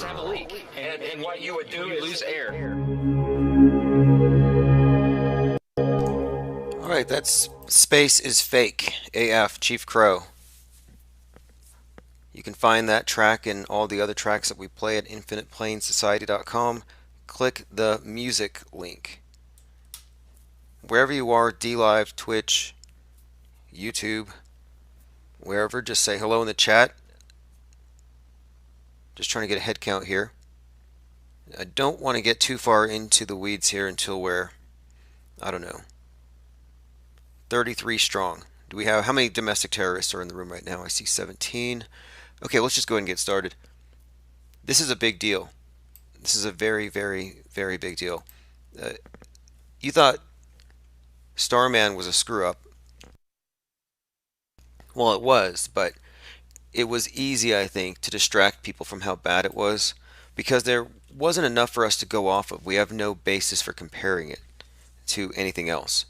have a leak. And what you would do is lose air. Alright, that's Space is Fake, AF, Chief Crow. You can find that track and all the other tracks that we play at infiniteplanesociety.com. Click the music link. Wherever you are, DLive, Twitch, YouTube, wherever, just say hello in the chat. Just trying to get a head count here. I don't want to get too far into the weeds here until we're, I don't know, 33 strong. Do we have, how many domestic terrorists are in the room right now? I see 17. Okay, let's just go ahead and get started. This is a big deal. This is a very, very, very big deal. You thought Starman was a screw up. Well, it was, but it was easy, I think, to distract people from how bad it was because there wasn't enough for us to go off of. We have no basis for comparing it to anything else.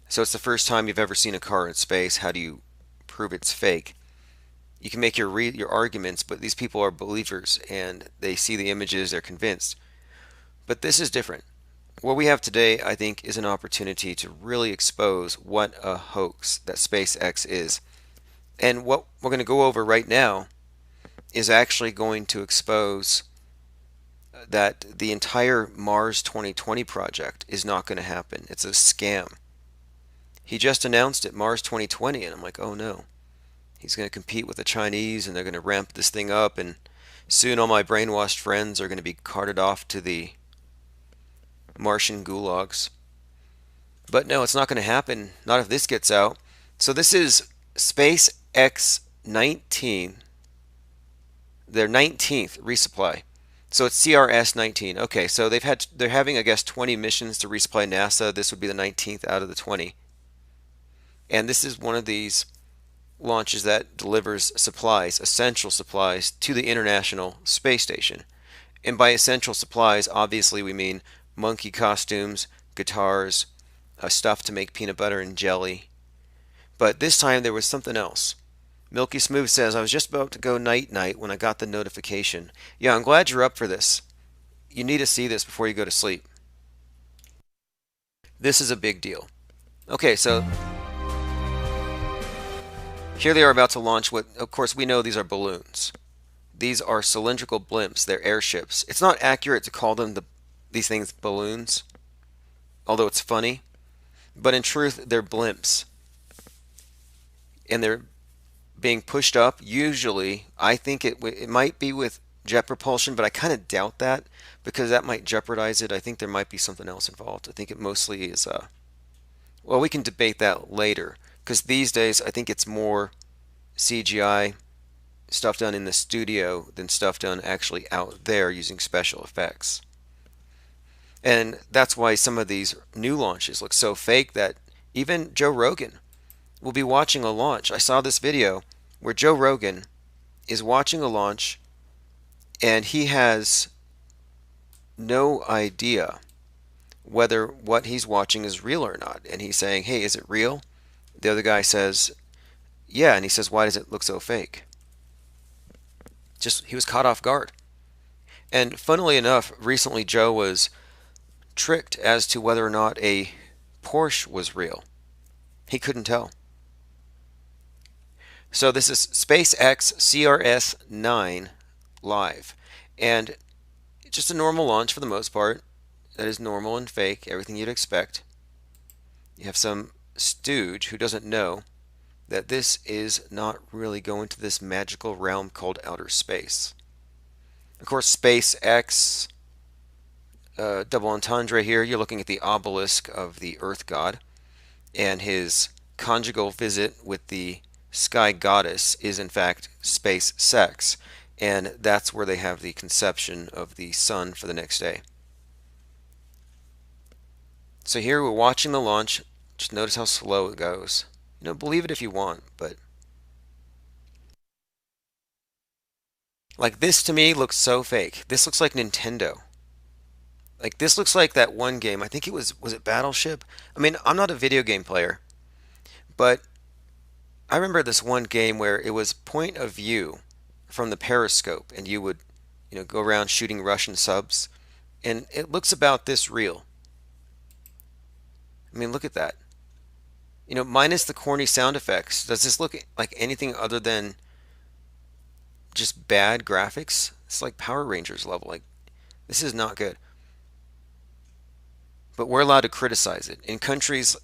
So it's the first time you've ever seen a car in space. How do you prove it's fake? You can make your arguments, but these people are believers and they see the images, they're convinced. But this is different. What we have today, I think, is an opportunity to really expose what a hoax that SpaceX is. And what we're going to go over right now is actually going to expose that the entire Mars 2020 project is not going to happen. It's a scam. He just announced it, Mars 2020, and I'm like, oh no. He's going to compete with the Chinese and they're going to ramp this thing up, and soon all my brainwashed friends are going to be carted off to the Martian gulags. But no, it's not going to happen. Not if this gets out. So this is SpaceX 19, their 19th resupply. So it's CRS 19. Okay, so they're having, I guess, 20 missions to resupply NASA. This would be the 19th out of the 20. And this is one of these launches that delivers supplies, essential supplies, to the International Space Station. And by essential supplies, obviously we mean monkey costumes, guitars, stuff to make peanut butter and jelly. But this time there was something else. Milky Smooth says, I was just about to go night-night when I got the notification. Yeah, I'm glad you're up for this. You need to see this before you go to sleep. This is a big deal. Okay, so here they are about to launch what, of course, we know these are balloons. These are cylindrical blimps. They're airships. It's not accurate to call them these things balloons, although it's funny. But in truth, they're blimps. And they're being pushed up. Usually, I think it might be with jet propulsion, but I kind of doubt that because that might jeopardize it. I think there might be something else involved. I think it mostly is, well, we can debate that later. Because these days, I think it's more CGI stuff done in the studio than stuff done actually out there using special effects. And that's why some of these new launches look so fake that even Joe Rogan will be watching a launch. I saw this video where Joe Rogan is watching a launch and he has no idea whether what he's watching is real or not. And he's saying, hey, is it real? The other guy says, yeah, and he says, why does it look so fake? Just, he was caught off guard. And funnily enough, recently Joe was tricked as to whether or not a Porsche was real. He couldn't tell. So this is SpaceX CRS-9 live. And just a normal launch for the most part. That is normal and fake, everything you'd expect. You have some stooge who doesn't know that this is not really going to this magical realm called outer space. Of course, SpaceX, double entendre here, you're looking at the obelisk of the Earth God, and his conjugal visit with the sky goddess is in fact space sex, and that's where they have the conception of the sun for the next day. So here we're watching the launch. Just notice how slow it goes. You know, believe it if you want, but like this to me looks so fake. This looks like Nintendo. Like this looks like that one game. I think it was it Battleship? I mean, I'm not a video game player, but I remember this one game where it was point of view from the periscope and you would go around shooting Russian subs, and it looks about this real. I mean, look at that. Minus the corny sound effects, does this look like anything other than just bad graphics? It's like Power Rangers level. Like, this is not good. But we're allowed to criticize it. In countries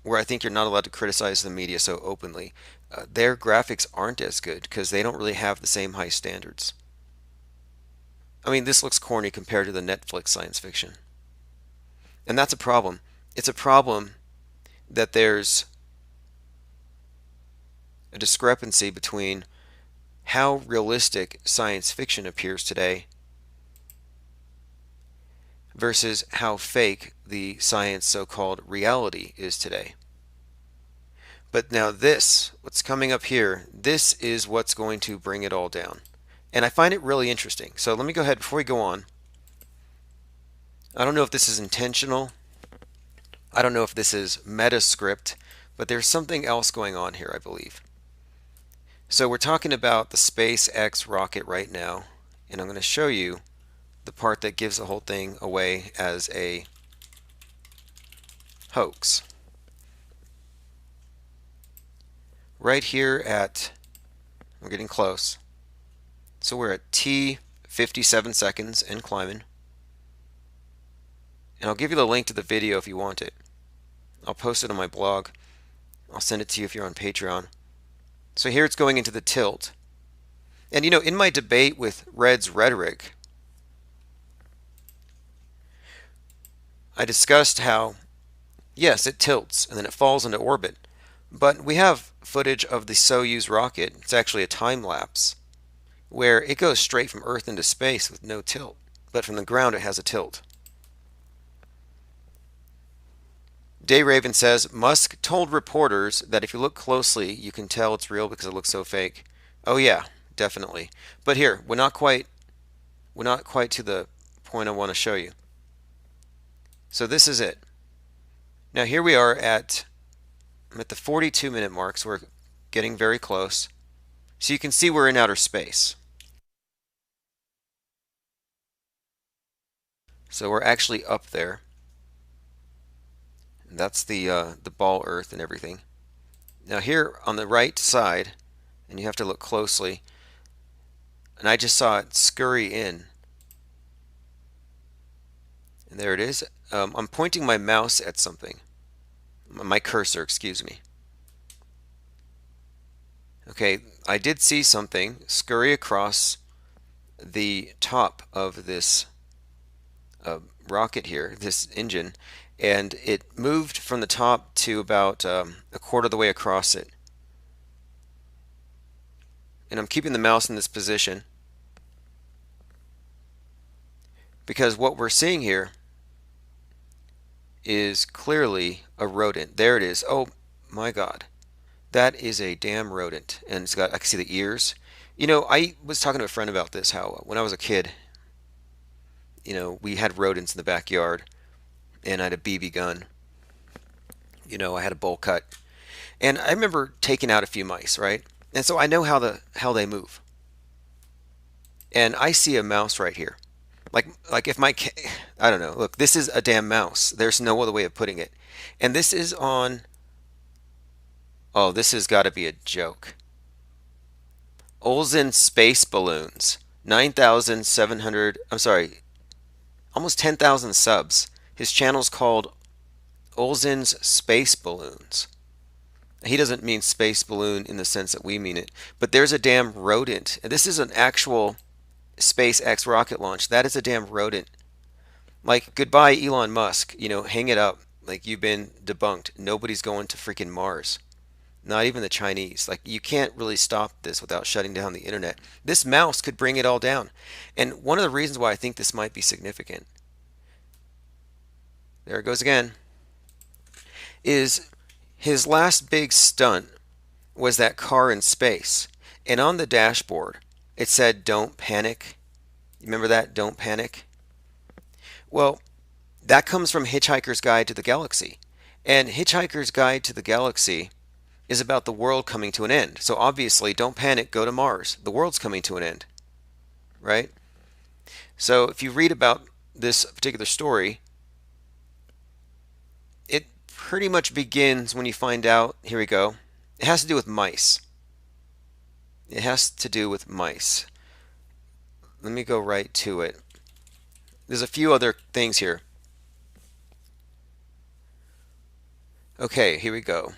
where I think you're not allowed to criticize the media so openly, their graphics aren't as good because they don't really have the same high standards. I mean, this looks corny compared to the Netflix science fiction. And that's a problem. It's a problem that there's a discrepancy between how realistic science fiction appears today versus how fake the science so-called reality is today. But now this, what's coming up here, this is what's going to bring it all down. And I find it really interesting. So let me go ahead, before we go on, I don't know if this is intentional. I don't know if this is meta script, but there's something else going on here, I believe. So we're talking about the SpaceX rocket right now, and I'm going to show you the part that gives the whole thing away as a hoax. Right here at, we're getting close. So we're at T 57 seconds and climbing. And I'll give you the link to the video if you want it. I'll post it on my blog. I'll send it to you if you're on Patreon. So here it's going into the tilt. And in my debate with Red's Rhetoric, I discussed how, yes, it tilts and then it falls into orbit. But we have footage of the Soyuz rocket. It's actually a time lapse where it goes straight from Earth into space with no tilt. But from the ground it has a tilt. Day Raven says, Musk told reporters that if you look closely, you can tell it's real because it looks so fake. Oh yeah, definitely. But here, we're not quite to the point I want to show you. So this is it. Now here we are I'm at the 42-minute mark, so we're getting very close. So you can see we're in outer space. So we're actually up there. And that's the ball Earth and everything. Now here on the right side, and you have to look closely, and I just saw it scurry in. And there it is. I'm pointing my mouse at something. My cursor, excuse me. Okay, I did see something scurry across the top of this rocket here, this engine, and it moved from the top to about a quarter of the way across it. And I'm keeping the mouse in this position because what we're seeing here is clearly a rodent. There it is. Oh my God. That is a damn rodent. And I can see the ears. I was talking to a friend about this, how when I was a kid, we had rodents in the backyard, and I had a BB gun. I had a bowl cut. And I remember taking out a few mice, right? And so I know how they move. And I see a mouse right here. Like if I don't know. Look, this is a damn mouse. There's no other way of putting it. And this is on. Oh, this has got to be a joke. Olsen space balloons, 9,700. I'm sorry, almost 10,000 subs. His channel's called Olsen's Space Balloons. He doesn't mean space balloon in the sense that we mean it, but there's a damn rodent. This is an actual SpaceX rocket launch. That is a damn rodent. Like, goodbye Elon Musk, hang it up. Like, you've been debunked. Nobody's going to freaking Mars. Not even the Chinese. Like, you can't really stop this without shutting down the internet. This mouse could bring it all down. And one of the reasons why I think this might be significant, there it goes again, is his last big stunt was that car in space. And on the dashboard, it said, "Don't panic." You remember that? Don't panic. Well, that comes from Hitchhiker's Guide to the Galaxy. And Hitchhiker's Guide to the Galaxy is about the world coming to an end. So obviously, don't panic, go to Mars. The world's coming to an end. Right? So if you read about this particular story, it pretty much begins when you find out, here we go, it has to do with mice. It has to do with mice. Let me go right to it. There's a few other things here. Okay, here we go.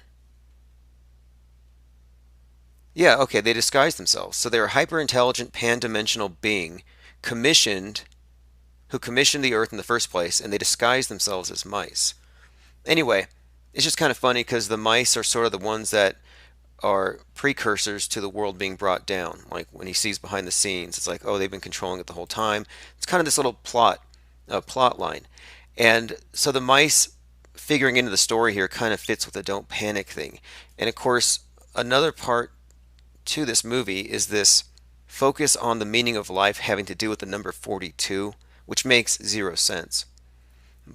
Yeah, okay, they disguise themselves. So they're a hyper-intelligent pan-dimensional being who commissioned the Earth in the first place, and they disguise themselves as mice. Anyway, it's just kind of funny because the mice are sort of the ones that are precursors to the world being brought down. Like when he sees behind the scenes, it's like, oh, they've been controlling it the whole time. It's kind of this little plot line. And so the mice figuring into the story here kind of fits with the don't panic thing. And of course, another part to this movie is this focus on the meaning of life having to do with the number 42, which makes zero sense.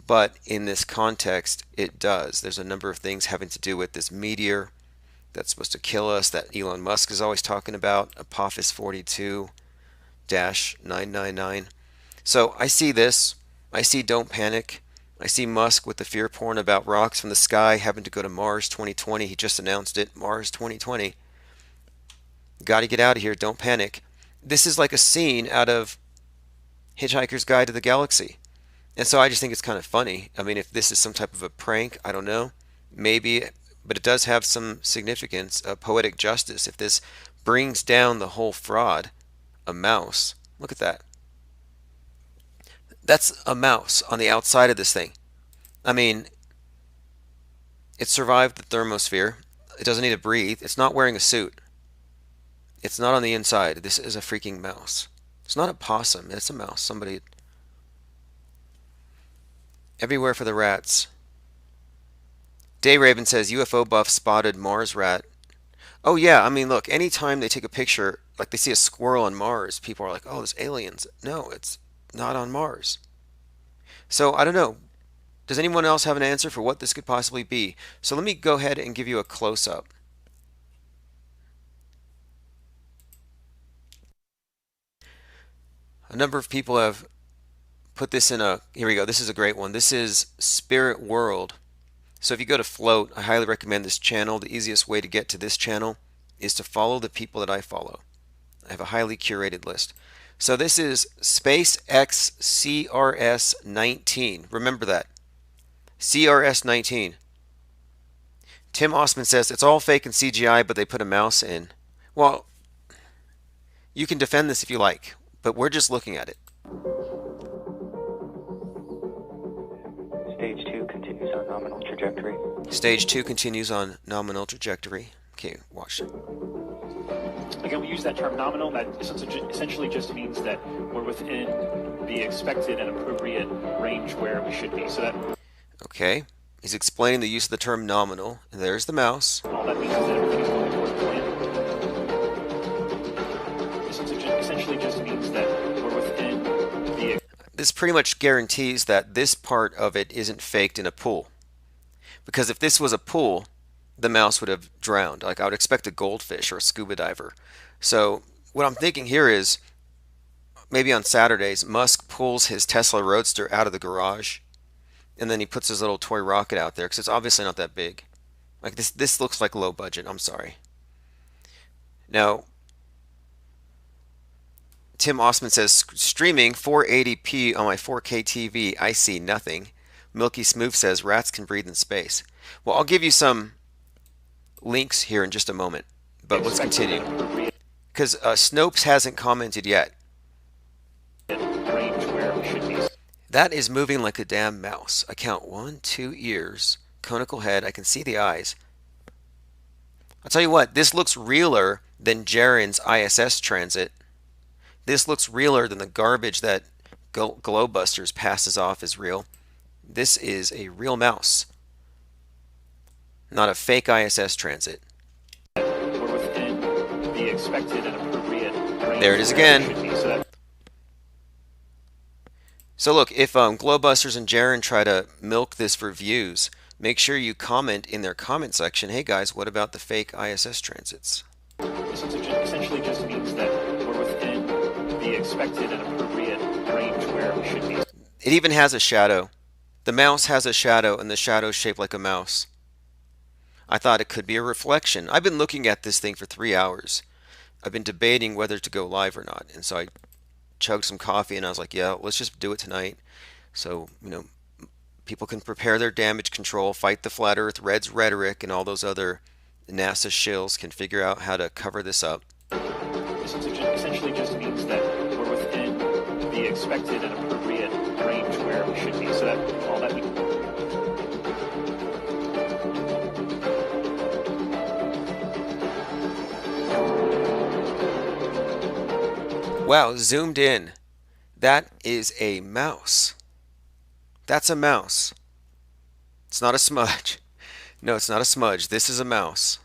But in this context, it does. There's a number of things having to do with this meteor that's supposed to kill us that Elon Musk is always talking about, Apophis 42-999. So I see this. I see Don't Panic. I see Musk with the fear porn about rocks from the sky having to go to Mars 2020. He just announced it, Mars 2020. Got to get out of here. Don't panic. This is like a scene out of Hitchhiker's Guide to the Galaxy. And so I just think it's kind of funny. I mean, if this is some type of a prank, I don't know. Maybe, but it does have some significance, poetic justice. If this brings down the whole fraud, a mouse. Look at that. That's a mouse on the outside of this thing. I mean, it survived the thermosphere. It doesn't need to breathe. It's not wearing a suit. It's not on the inside. This is a freaking mouse. It's not a possum. It's a mouse. Somebody. Everywhere for the rats. Dayraven says UFO buff spotted Mars rat. Oh yeah, I mean look, anytime they take a picture, like they see a squirrel on Mars, people are like, oh, there's aliens. No, it's not on Mars. So I don't know. Does anyone else have an answer for what this could possibly be? So let me go ahead and give you a close-up. A number of people have put this in a, here we go, this is a great one. This is Spirit World. So if you go to Float, I highly recommend this channel. The easiest way to get to this channel is to follow the people that I follow. I have a highly curated list. So this is SpaceX CRS-19. Remember that. CRS-19. Tim Osman says it's all fake and CGI, but they put a mouse in. Well, you can defend this if you like, but we're just looking at it. Stage 2 continues on nominal trajectory. Stage 2 continues on nominal trajectory. Okay, watch it. Again, we use that term nominal. That essentially just means that we're within the expected and appropriate range where we should be. So that. Okay, he's explaining the use of the term nominal. And there's the mouse. All that means is that everything's going toward plan. This essentially just means that we're within the. This pretty much guarantees that this part of it isn't faked in a pool. Because if this was a pool, the mouse would have drowned. Like I would expect a goldfish or a scuba diver. So what I'm thinking here is maybe on Saturdays, Musk pulls his Tesla Roadster out of the garage and then he puts his little toy rocket out there because it's obviously not that big. Like this looks like low budget. I'm sorry. Now, Tim Osman says, streaming 480p on my 4K TV. I see nothing. Milky Smooth says, rats can breathe in space. Well, I'll give you some links here in just a moment, but let's continue. Because Snopes hasn't commented yet. That is moving like a damn mouse. I count 1, 2 ears, conical head. I can see the eyes. I'll tell you what, this looks realer than Jaren's ISS transit. This looks realer than the garbage that Glowbusters passes off as real. This is a real mouse, not a fake ISS transit. We're within the expected and appropriate range. There it is again. So look, if Glowbusters and Jaren try to milk this for views, make sure you comment in their comment section, hey guys, what about the fake ISS transits? This essentially just means that we're within the expected and appropriate range where we should be. It even has a shadow. The mouse has a shadow, and the shadow is shaped like a mouse. I thought it could be a reflection. I've been looking at this thing for 3 hours. I've been debating whether to go live or not. And so I chugged some coffee and I was like, yeah, let's just do it tonight. So, people can prepare their damage control, fight the Flat Earth, Red's rhetoric, and all those other NASA shills can figure out how to cover this up. This essentially just means that we're within the expected and appropriate range where we should be. So that all that we Wow, zoomed in. That is a mouse. That's a mouse. It's not a smudge. No, it's not a smudge. This is a mouse.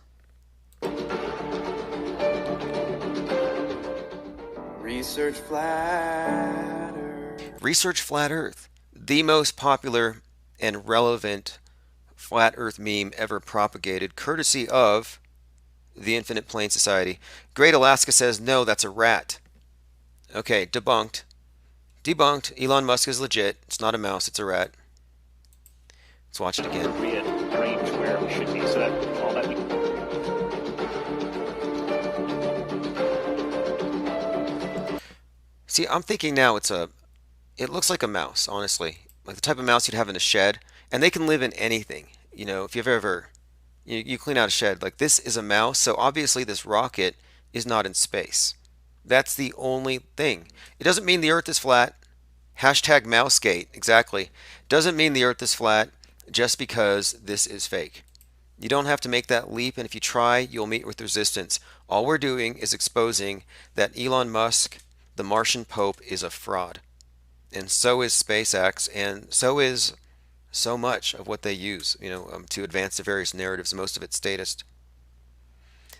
Research Flat Earth. Research Flat Earth. The most popular and relevant Flat Earth meme ever propagated, courtesy of the Infinite Plane Society. Great Alaska says, no, that's a rat. Okay, debunked. Debunked. Elon Musk is legit. It's not a mouse, it's a rat. Let's watch it again. appropriate range where we should be. So that all that we See, I'm thinking now it looks like a mouse, honestly. Like the type of mouse you'd have in a shed. And they can live in anything. If you've ever, you clean out a shed, like this is a mouse. So obviously this rocket is not in space. That's the only thing. It doesn't mean the Earth is flat. Hashtag Mousegate, exactly. Doesn't mean the Earth is flat just because this is fake. You don't have to make that leap, and if you try, you'll meet with resistance. All we're doing is exposing that Elon Musk, the Martian Pope, is a fraud. And so is SpaceX, and so is so much of what they use, to advance the various narratives, most of it statist.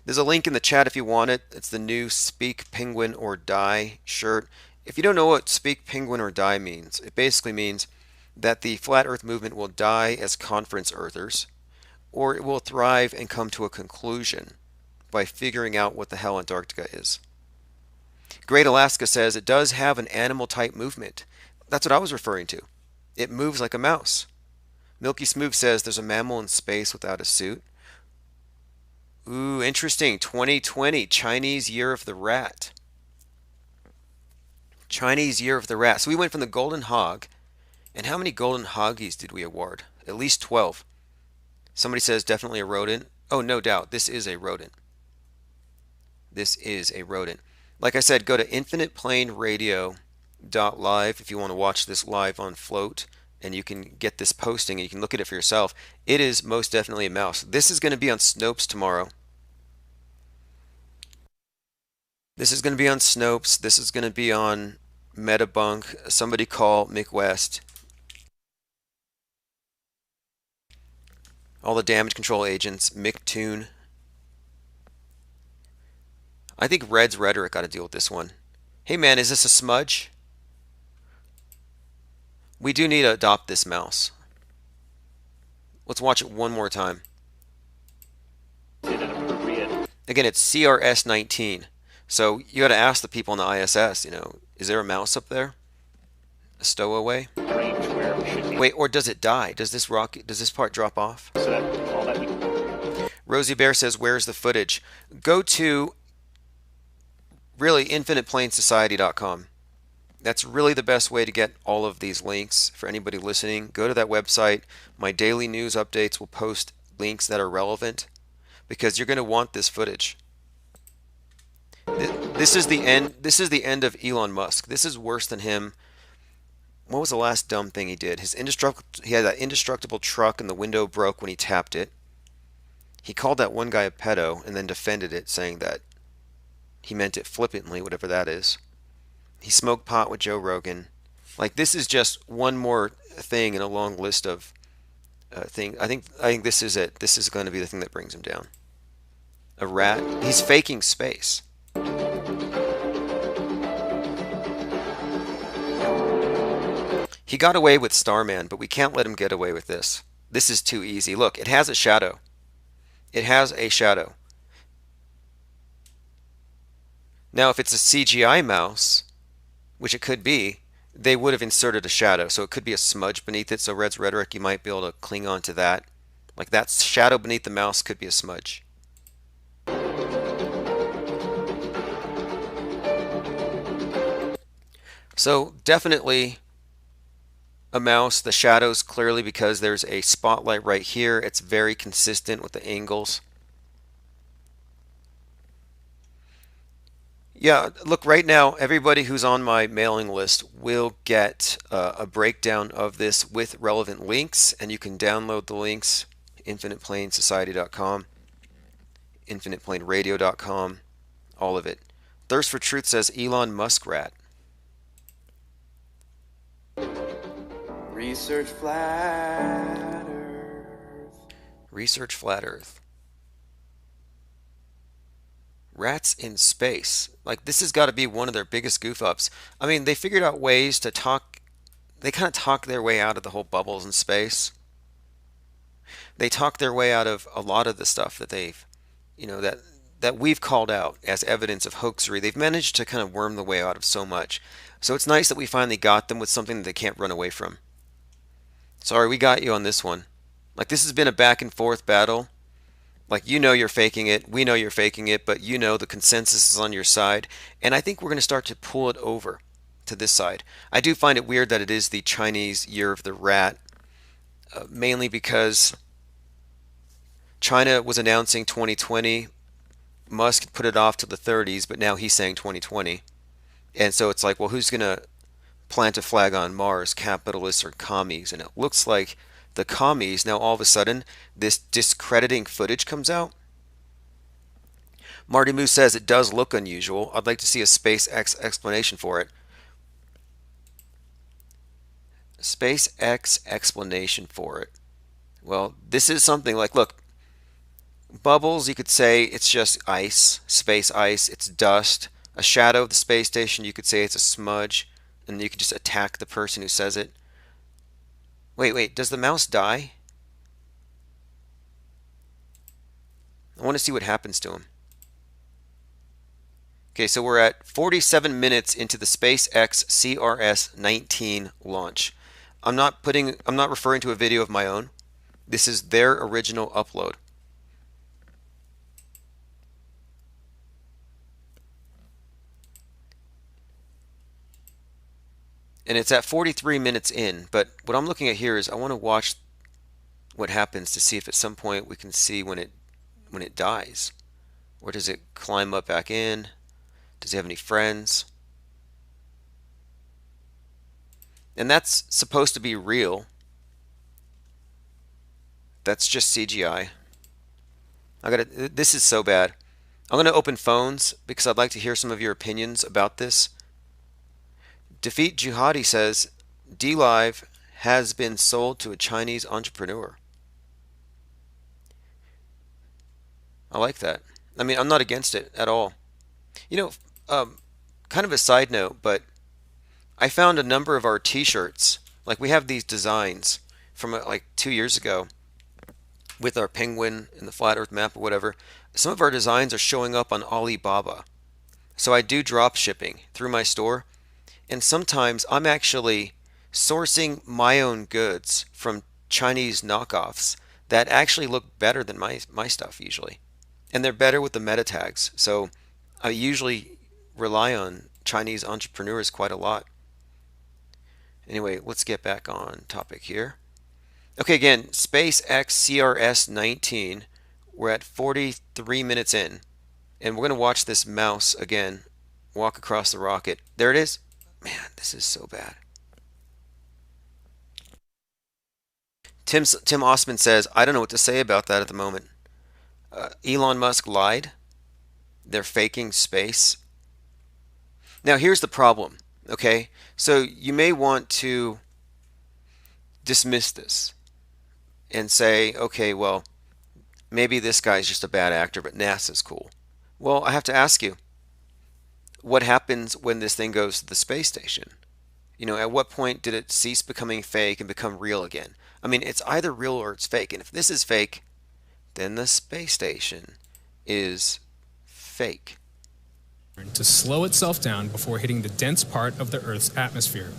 There's a link in the chat if you want it. It's the new Speak Penguin or Die shirt. If you don't know what Speak Penguin or Die means, it basically means that the Flat Earth movement will die as conference earthers, or it will thrive and come to a conclusion by figuring out what the hell Antarctica is. Great Alaska says it does have an animal type movement. That's what I was referring to. It moves like a mouse. Milky Smooth says there's a mammal in space without a suit. Ooh, interesting. 2020, Chinese Year of the Rat. Chinese Year of the Rat. So we went from the Golden Hog, and how many Golden Hoggies did we award? At least 12. Somebody says definitely a rodent. Oh, no doubt. This is a rodent. This is a rodent. Like I said, go to infiniteplaneradio.live if you want to watch this live on Float, and you can get this posting and you can look at it for yourself. It is most definitely a mouse. This is going to be on Snopes tomorrow. This is going to be on Snopes. This is going to be on Metabunk. Somebody call Mick West. All the damage control agents. Mick Toon. I think Red's rhetoric got to deal with this one. Hey man, is this a smudge? We do need to adopt this mouse. Let's watch it one more time. Again, it's CRS-19. So you got to ask the people in the ISS, is there a mouse up there? A stowaway? Wait, or does it die? Does this part drop off? Rosie Bear says, where's the footage? Go to really infiniteplanesociety.com. That's really the best way to get all of these links for anybody listening. Go to that website. My daily news updates will post links that are relevant because you're going to want this footage. This is the end. This is the end of Elon Musk. This is worse than him. What was the last dumb thing he did? He had that indestructible truck and the window broke when he tapped it. He called that one guy a pedo and then defended it, saying that he meant it flippantly, whatever that is. He smoked pot with Joe Rogan. Like, this is just one more thing in a long list of things. I think this is it. This is going to be the thing that brings him down. A rat. He's faking space. He got away with Starman, but we can't let him get away with this. This is too easy. Look, it has a shadow. It has a shadow. Now, if it's a CGI mouse, which it could be, they would have inserted a shadow. So it could be a smudge beneath it. So Red's Rhetoric, you might be able to cling on to that. Like that shadow beneath the mouse could be a smudge. So definitely a mouse. The shadows clearly because there's a spotlight right here. It's very consistent with the angles. Yeah, look, right now, everybody who's on my mailing list will get a breakdown of this with relevant links, and you can download the links, infiniteplanesociety.com, infiniteplaneradio.com, all of it. Thirst for Truth says Elon Muskrat. Research flat Earth. Research flat Earth. Rats in space. Like, this has got to be one of their biggest goof ups. I mean, they figured out ways to talk. They kind of talk their way out of the whole bubbles in space. They talk their way out of a lot of the stuff that they've, that we've called out as evidence of hoaxery. They've managed to kind of worm the way out of so much. So it's nice that we finally got them with something that they can't run away from. Sorry, we got you on this one. Like, this has been a back and forth battle. Like, you're faking it, we know you're faking it, but the consensus is on your side. And I think we're going to start to pull it over to this side. I do find it weird that it is the Chinese Year of the Rat, mainly because China was announcing 2020. Musk put it off to the 30s, but now he's saying 2020. And so it's like, well, who's going to plant a flag on Mars, capitalists or commies? And it looks like the commies, now all of a sudden, this discrediting footage comes out. Marty Moose says it does look unusual. I'd like to see a SpaceX explanation for it. SpaceX explanation for it. Well, this is something like, look, bubbles, you could say it's just ice, space ice, it's dust. A shadow of the space station, you could say it's a smudge, and you could just attack the person who says it. Wait, does the mouse die? I want to see what happens to him. Okay, so we're at 47 minutes into the SpaceX CRS-19 launch. I'm not referring to a video of my own. This is their original upload. And it's at 43 minutes in, but what I'm looking at here is I want to watch what happens to see if at some point we can see when it dies. Or does it climb up back in? Does it have any friends? And that's supposed to be real. That's just CGI. This is so bad. I'm going to open phones because I'd like to hear some of your opinions about this. Defeat Jihadi says, DLive has been sold to a Chinese entrepreneur. I like that. I mean, I'm not against it at all. Kind of a side note, but I found a number of our t-shirts. Like, we have these designs from like 2 years ago with our penguin in the flat earth map or whatever. Some of our designs are showing up on Alibaba. So I do drop shipping through my store. And sometimes I'm actually sourcing my own goods from Chinese knockoffs that actually look better than my stuff usually. And they're better with the meta tags. So I usually rely on Chinese entrepreneurs quite a lot. Anyway, let's get back on topic here. Okay, again, SpaceX CRS-19. We're at 43 minutes in. And we're going to watch this mouse again walk across the rocket. There it is. Man, this is so bad. Tim Osman says, I don't know what to say about that at the moment. Elon Musk lied. They're faking space. Now, here's the problem, okay? So you may want to dismiss this and say, okay, well, maybe this guy's just a bad actor, but NASA's cool. Well, I have to ask you, what happens when this thing goes to the space station? At what point did it cease becoming fake and become real again? I mean, it's either real or it's fake. And if this is fake, then the space station is fake. to slow itself down before hitting the dense part of the Earth's atmosphere.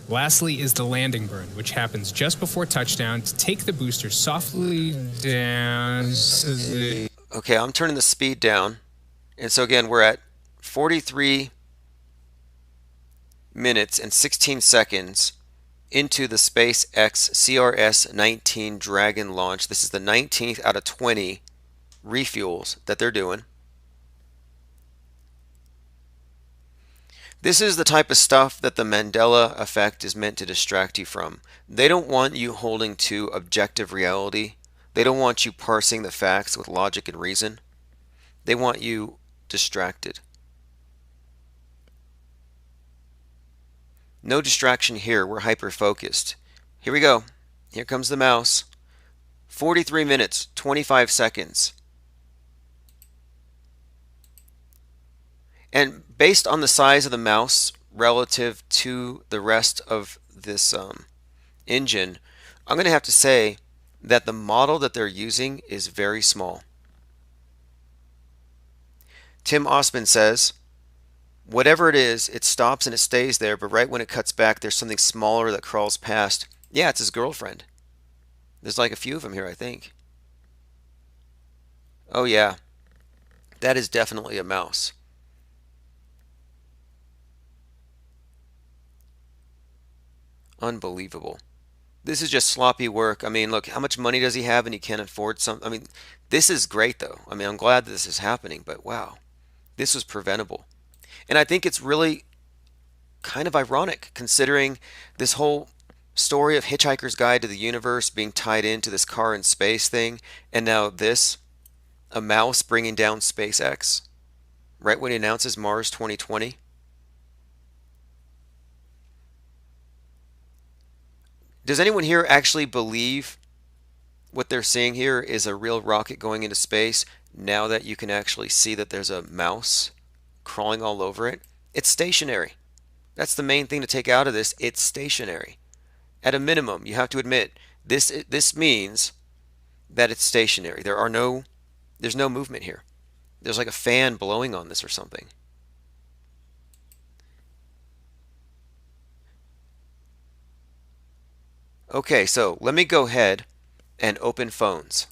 Lastly is the landing burn, which happens just before touchdown to take the booster softly down. Okay, I'm turning the speed down. And so again, we're at 43 minutes and 16 seconds into the SpaceX CRS-19 Dragon launch. This is the 19th out of 20 refuels that they're doing. This is the type of stuff that the Mandela effect is meant to distract you from. They don't want you holding to objective reality. They don't want you parsing the facts with logic and reason. They want you distracted. No distraction here. We're hyper-focused. Here we go. Here comes the mouse. 43 minutes, 25 seconds. And based on the size of the mouse relative to the rest of this engine, I'm going to have to say that the model that they're using is very small. Tim Osman says, whatever it is, it stops and it stays there, but right when it cuts back, there's something smaller that crawls past. Yeah, it's his girlfriend. There's like a few of them here, I think. Oh yeah, that is definitely a mouse. Unbelievable. This is just sloppy work. I mean, look, how much money does he have and he can't afford some? I mean, this is great though. I mean, I'm glad that this is happening, but wow, this was preventable. And I think it's really kind of ironic considering this whole story of Hitchhiker's Guide to the Universe being tied into this car in space thing, and now this, a mouse bringing down SpaceX, right when he announces Mars 2020. Does anyone here actually believe what they're seeing here is a real rocket going into space now that you can actually see that there's a mouse crawling all over it? It's stationary. That's the main thing to take out of this. It's stationary. At a minimum, you have to admit, this means that it's stationary. There's no movement here. There's like a fan blowing on this or something. Okay, so let me go ahead and open phones.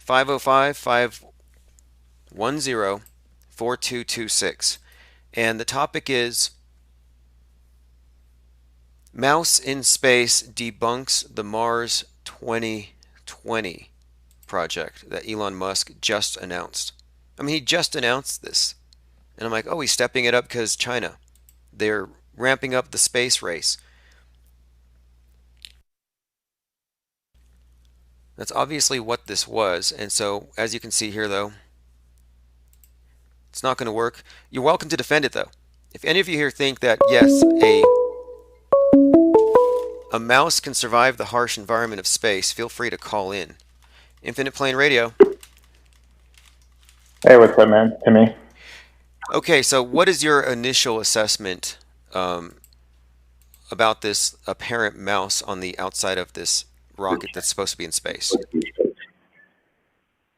505-510-4226. And the topic is Mouse in Space debunks the Mars 2020 project that Elon Musk just announced. I mean, he just announced this. And I'm like, oh, he's stepping it up because China. They're ramping up the space race. That's obviously what this was. And so, as you can see here, though, it's not going to work. You're welcome to defend it, though. If any of you here think that, yes, a mouse can survive the harsh environment of space, feel free to call in. Infinite Plane Radio. Hey, what's up, man? Timmy. Okay, so what is your initial assessment about this apparent mouse on the outside of this rocket that's supposed to be in space?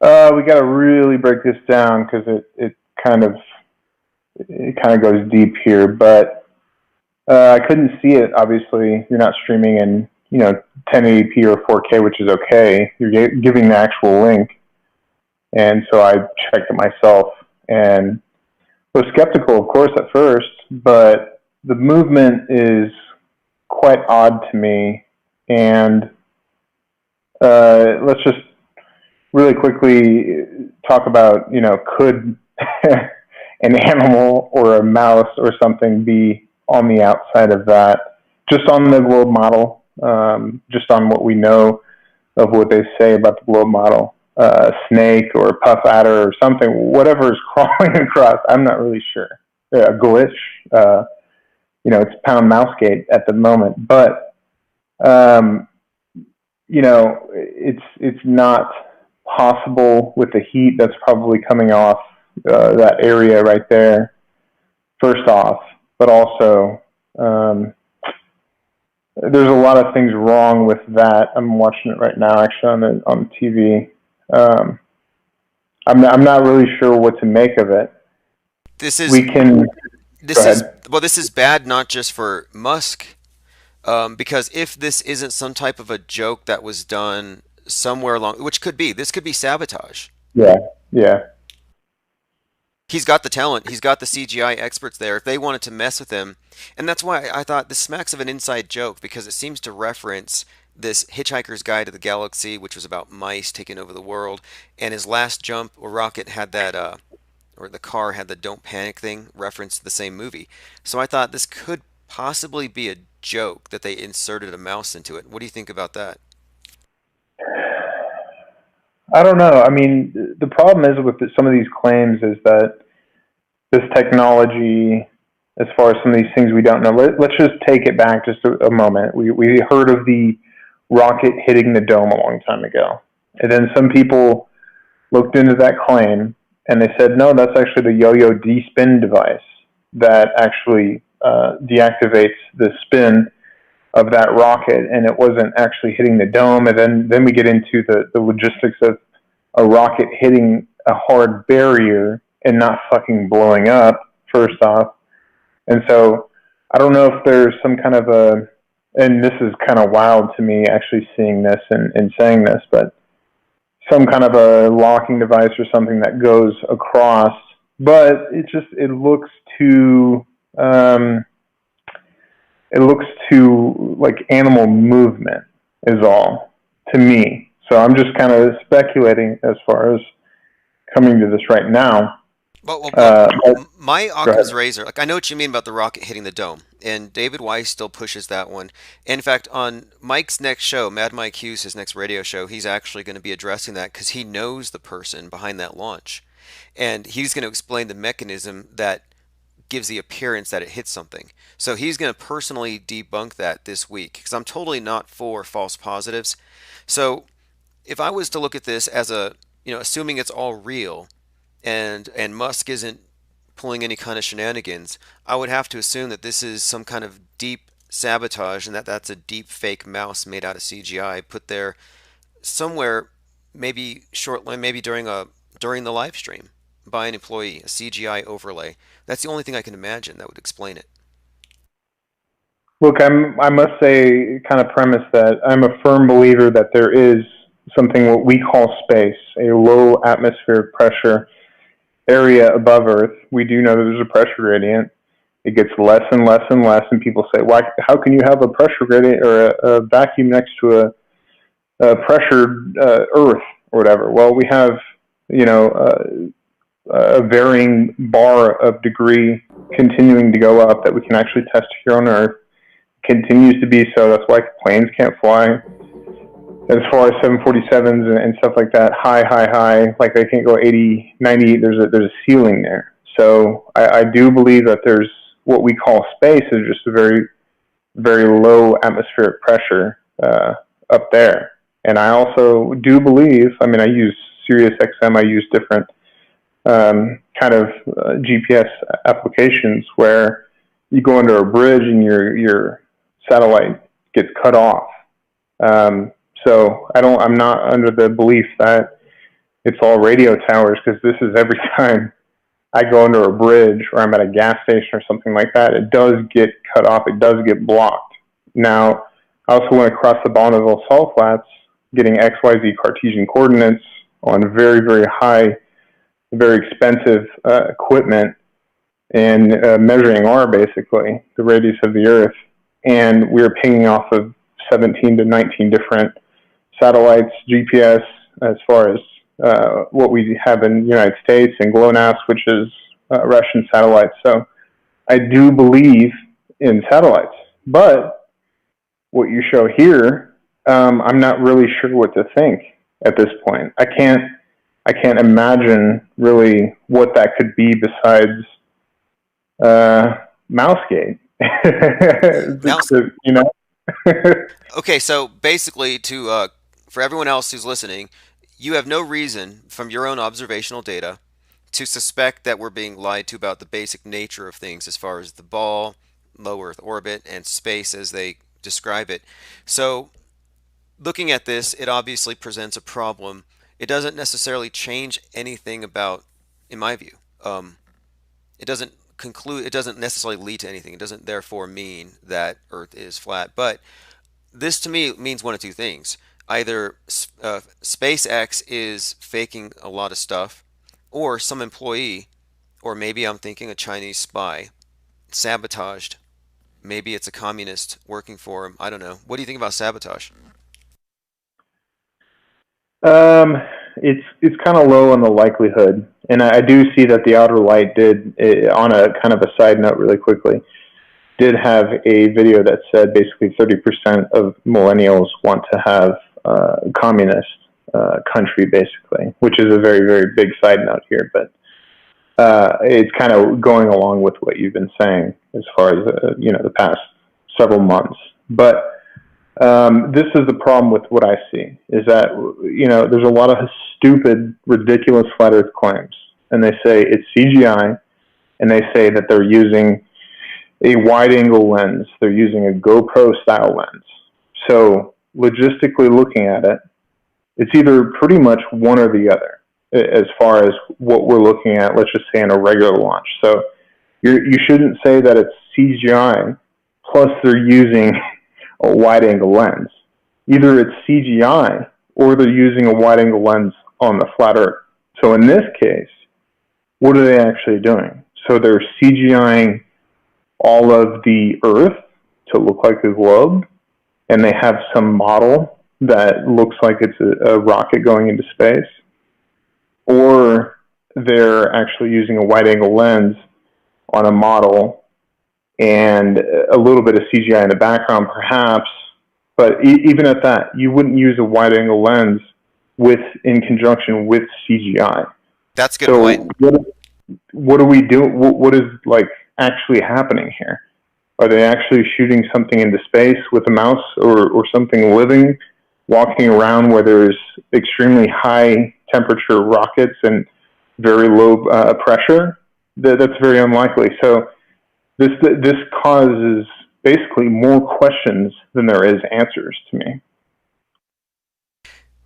We got to really break this down because it kind of goes deep here, but I couldn't see it. Obviously, you're not streaming in 1080p or 4K, which is okay. You're giving the actual link, and so I checked it myself and was skeptical, of course, at first, but the movement is quite odd to me, and let's just really quickly talk about, could an animal or a mouse or something be on the outside of that, just on the globe model, just on what we know of what they say about the globe model, a snake or a puff adder or something, whatever is crawling across, I'm not really sure. A glitch, it's pound mouse gate at the moment, but it's not possible with the heat that's probably coming off that area right there, first off, but also there's a lot of things wrong with that. I'm watching it right now, actually, on TV. I'm not really sure what to make of it. This is we can. this Go is ahead. well, this is bad not just for Musk, because if this isn't some type of a joke that was done somewhere along, which could be, this could be sabotage. Yeah, yeah. He's got the talent. He's got the CGI experts there. If they wanted to mess with him, and that's why I thought this smacks of an inside joke because it seems to reference this Hitchhiker's Guide to the Galaxy, which was about mice taking over the world, and his last jump or rocket had that, or the car had the "Don't Panic" thing, referenced the same movie. So I thought this could possibly be a joke that they inserted a mouse into it. What do you think about that? I don't know. I mean, the problem is with some of these claims is that this technology, as far as some of these things we don't know, let's just take it back just a moment. We heard of the rocket hitting the dome a long time ago. And then some people looked into that claim and they said, no, that's actually the yo-yo de-spin device that actually deactivates the spin of that rocket, and it wasn't actually hitting the dome. And then we get into the logistics of a rocket hitting a hard barrier and not fucking blowing up, first off. And so I don't know if there's some kind of a, and this is kind of wild to me actually seeing this and saying this, but some kind of a locking device or something that goes across, but it looks too, like animal movement is all to me. So I'm just kind of speculating as far as coming to this right now. My Occam's razor, like I know what you mean about the rocket hitting the dome, and David Weiss still pushes that one. In fact, on Mike's next show, Mad Mike Hughes, his next radio show, he's actually going to be addressing that because he knows the person behind that launch, and he's going to explain the mechanism that gives the appearance that it hits something. So he's going to personally debunk that this week because I'm totally not for false positives. So if I was to look at this as a, assuming it's all real, and Musk isn't pulling any kind of shenanigans, I would have to assume that this is some kind of deep sabotage and that's a deep fake mouse made out of CGI put there somewhere, maybe during the live stream by an employee, a CGI overlay. That's the only thing I can imagine that would explain it. Look, I must say, kind of premise that I'm a firm believer that there is something what we call space, a low atmospheric pressure area above Earth. We do know that there's a pressure gradient. It gets less and less and less, and people say, "Why? How can you have a pressure gradient or a vacuum next to a pressured Earth or whatever?" Well, we have, a varying bar of degree continuing to go up that we can actually test here on Earth. Continues to be so. That's why planes can't fly. As far as 747s and stuff like that, high, like they can't go 80, 98. There's a ceiling there. So I do believe that there's what we call space is just a very, very low atmospheric pressure up there. And I also do believe, I use Sirius XM, I use different kind of GPS applications where you go under a bridge and your satellite gets cut off. So I'm not under the belief that it's all radio towers, because this is every time I go under a bridge or I'm at a gas station or something like that, it does get cut off. It does get blocked. Now, I also went across the Bonneville Salt Flats getting XYZ Cartesian coordinates on very, very high, very expensive equipment and measuring basically the radius of the Earth. And we were pinging off of 17 to 19 different satellites, GPS, as far as what we have in the United States, and GLONASS, which is Russian satellites. So I do believe in satellites. But what you show here, I'm not really sure what to think at this point. I can't imagine really what that could be besides Mousegate. Okay, so basically, for everyone else who's listening, you have no reason from your own observational data to suspect that we're being lied to about the basic nature of things as far as the ball, low Earth orbit, and space as they describe it. So looking at this, it obviously presents a problem. It doesn't necessarily change anything about, in my view, It doesn't conclude. It doesn't necessarily lead to anything. It doesn't therefore mean that Earth is flat. But this to me means one of two things. Either SpaceX is faking a lot of stuff, or some employee, or maybe I'm thinking a Chinese spy, sabotaged. Maybe it's a communist working for him. I don't know. What do you think about sabotage? It's kind of low on the likelihood, and I do see that the Outer Light did, on a kind of a side note, really quickly, did have a video that said basically 30% of millennials want to have communist country, basically, which is a very, very big side note here, but it's kind of going along with what you've been saying as far as the past several months. But this is the problem with what I see, is that there's a lot of stupid, ridiculous flat Earth claims, and they say it's CGI, and they say that they're using a wide-angle lens, they're using a GoPro-style lens. So logistically looking at it, it's either pretty much one or the other as far as what we're looking at, let's just say in a regular launch. So you shouldn't say that it's CGI plus they're using a wide-angle lens. Either it's CGI or they're using a wide-angle lens on the flat Earth. So in this case, what are they actually doing? So they're CGIing all of the Earth to look like a globe, and they have some model that looks like it's a rocket going into space, or they're actually using a wide-angle lens on a model and a little bit of CGI in the background, perhaps. But even at that, you wouldn't use a wide-angle lens in conjunction with CGI. That's a good so point. What do we do? What is actually happening here? Are they actually shooting something into space with a mouse or something living, walking around where there's extremely high temperature rockets and very low pressure? That's very unlikely. So this causes basically more questions than there is answers to me.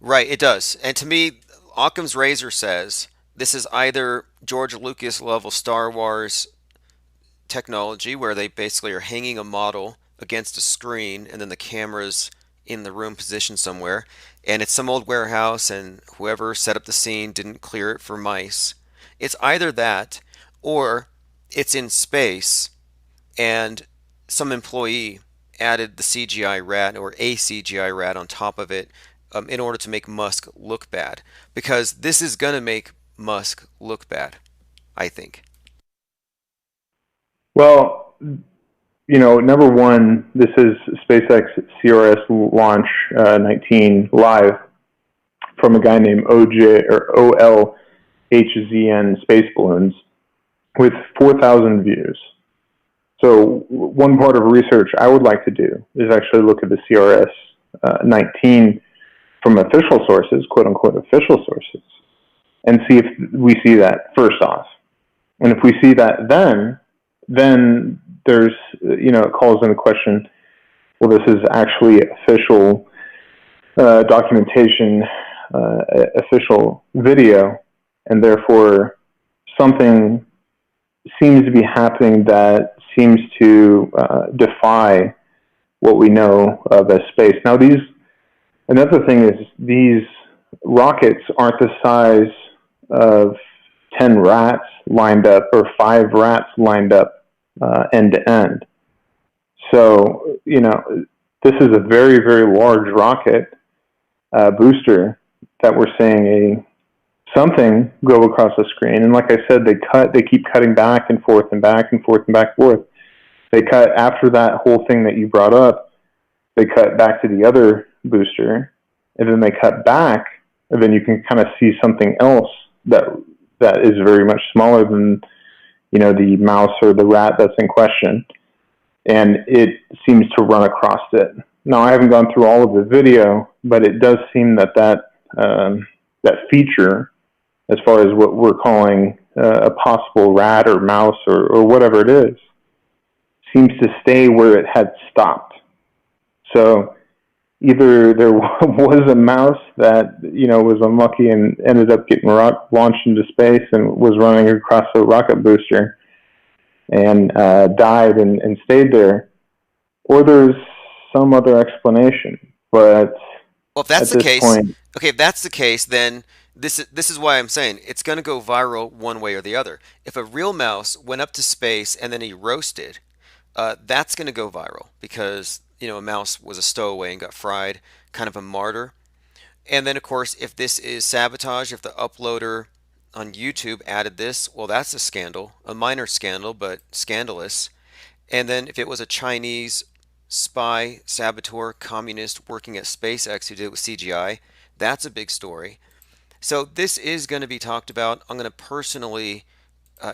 Right, it does. And to me, Occam's razor says this is either George Lucas level Star Wars technology, where they basically are hanging a model against a screen and then the camera's in the room positioned somewhere, and it's some old warehouse and whoever set up the scene didn't clear it for mice. It's either that or it's in space and some employee added the CGI rat or a CGI rat on top of it in order to make Musk look bad, because this is going to make Musk look bad, I think. Well, number one, this is SpaceX CRS launch 19 live from a guy named OLHZN Space Balloons with 4,000 views. So one part of research I would like to do is actually look at the CRS 19 from official sources, quote unquote official sources, and see if we see that first off. And if we see that, then there's, it calls into question, well, this is actually official documentation, official video, and therefore something seems to be happening that seems to defy what we know of as space. Now, another thing is these rockets aren't the size of 10 rats lined up or 5 rats lined up end to end. So, this is a very, very large rocket booster that we're seeing something go across the screen. And like I said, they keep cutting back and forth and back and forth and back and forth. They cut after that whole thing that you brought up, they cut back to the other booster, and then they cut back, and then you can kind of see something else that is very much smaller than, the mouse or the rat that's in question. And it seems to run across it. Now, I haven't gone through all of the video, but it does seem that feature, as far as what we're calling a possible rat or mouse or whatever it is, seems to stay where it had stopped. So either there was a mouse that, was unlucky and ended up getting launched into space and was running across a rocket booster, and died and stayed there, or there's some other explanation. But Well, if that's at the this case, point, okay, if that's the case, then this is why I'm saying it's going to go viral one way or the other. If a real mouse went up to space and then he roasted, that's going to go viral because a mouse was a stowaway and got fried, kind of a martyr. And then, of course, if this is sabotage, if the uploader on YouTube added this, well, that's a scandal, a minor scandal, but scandalous. And then if it was a Chinese spy, saboteur, communist working at SpaceX who did it with CGI, that's a big story. So this is going to be talked about. I'm going to personally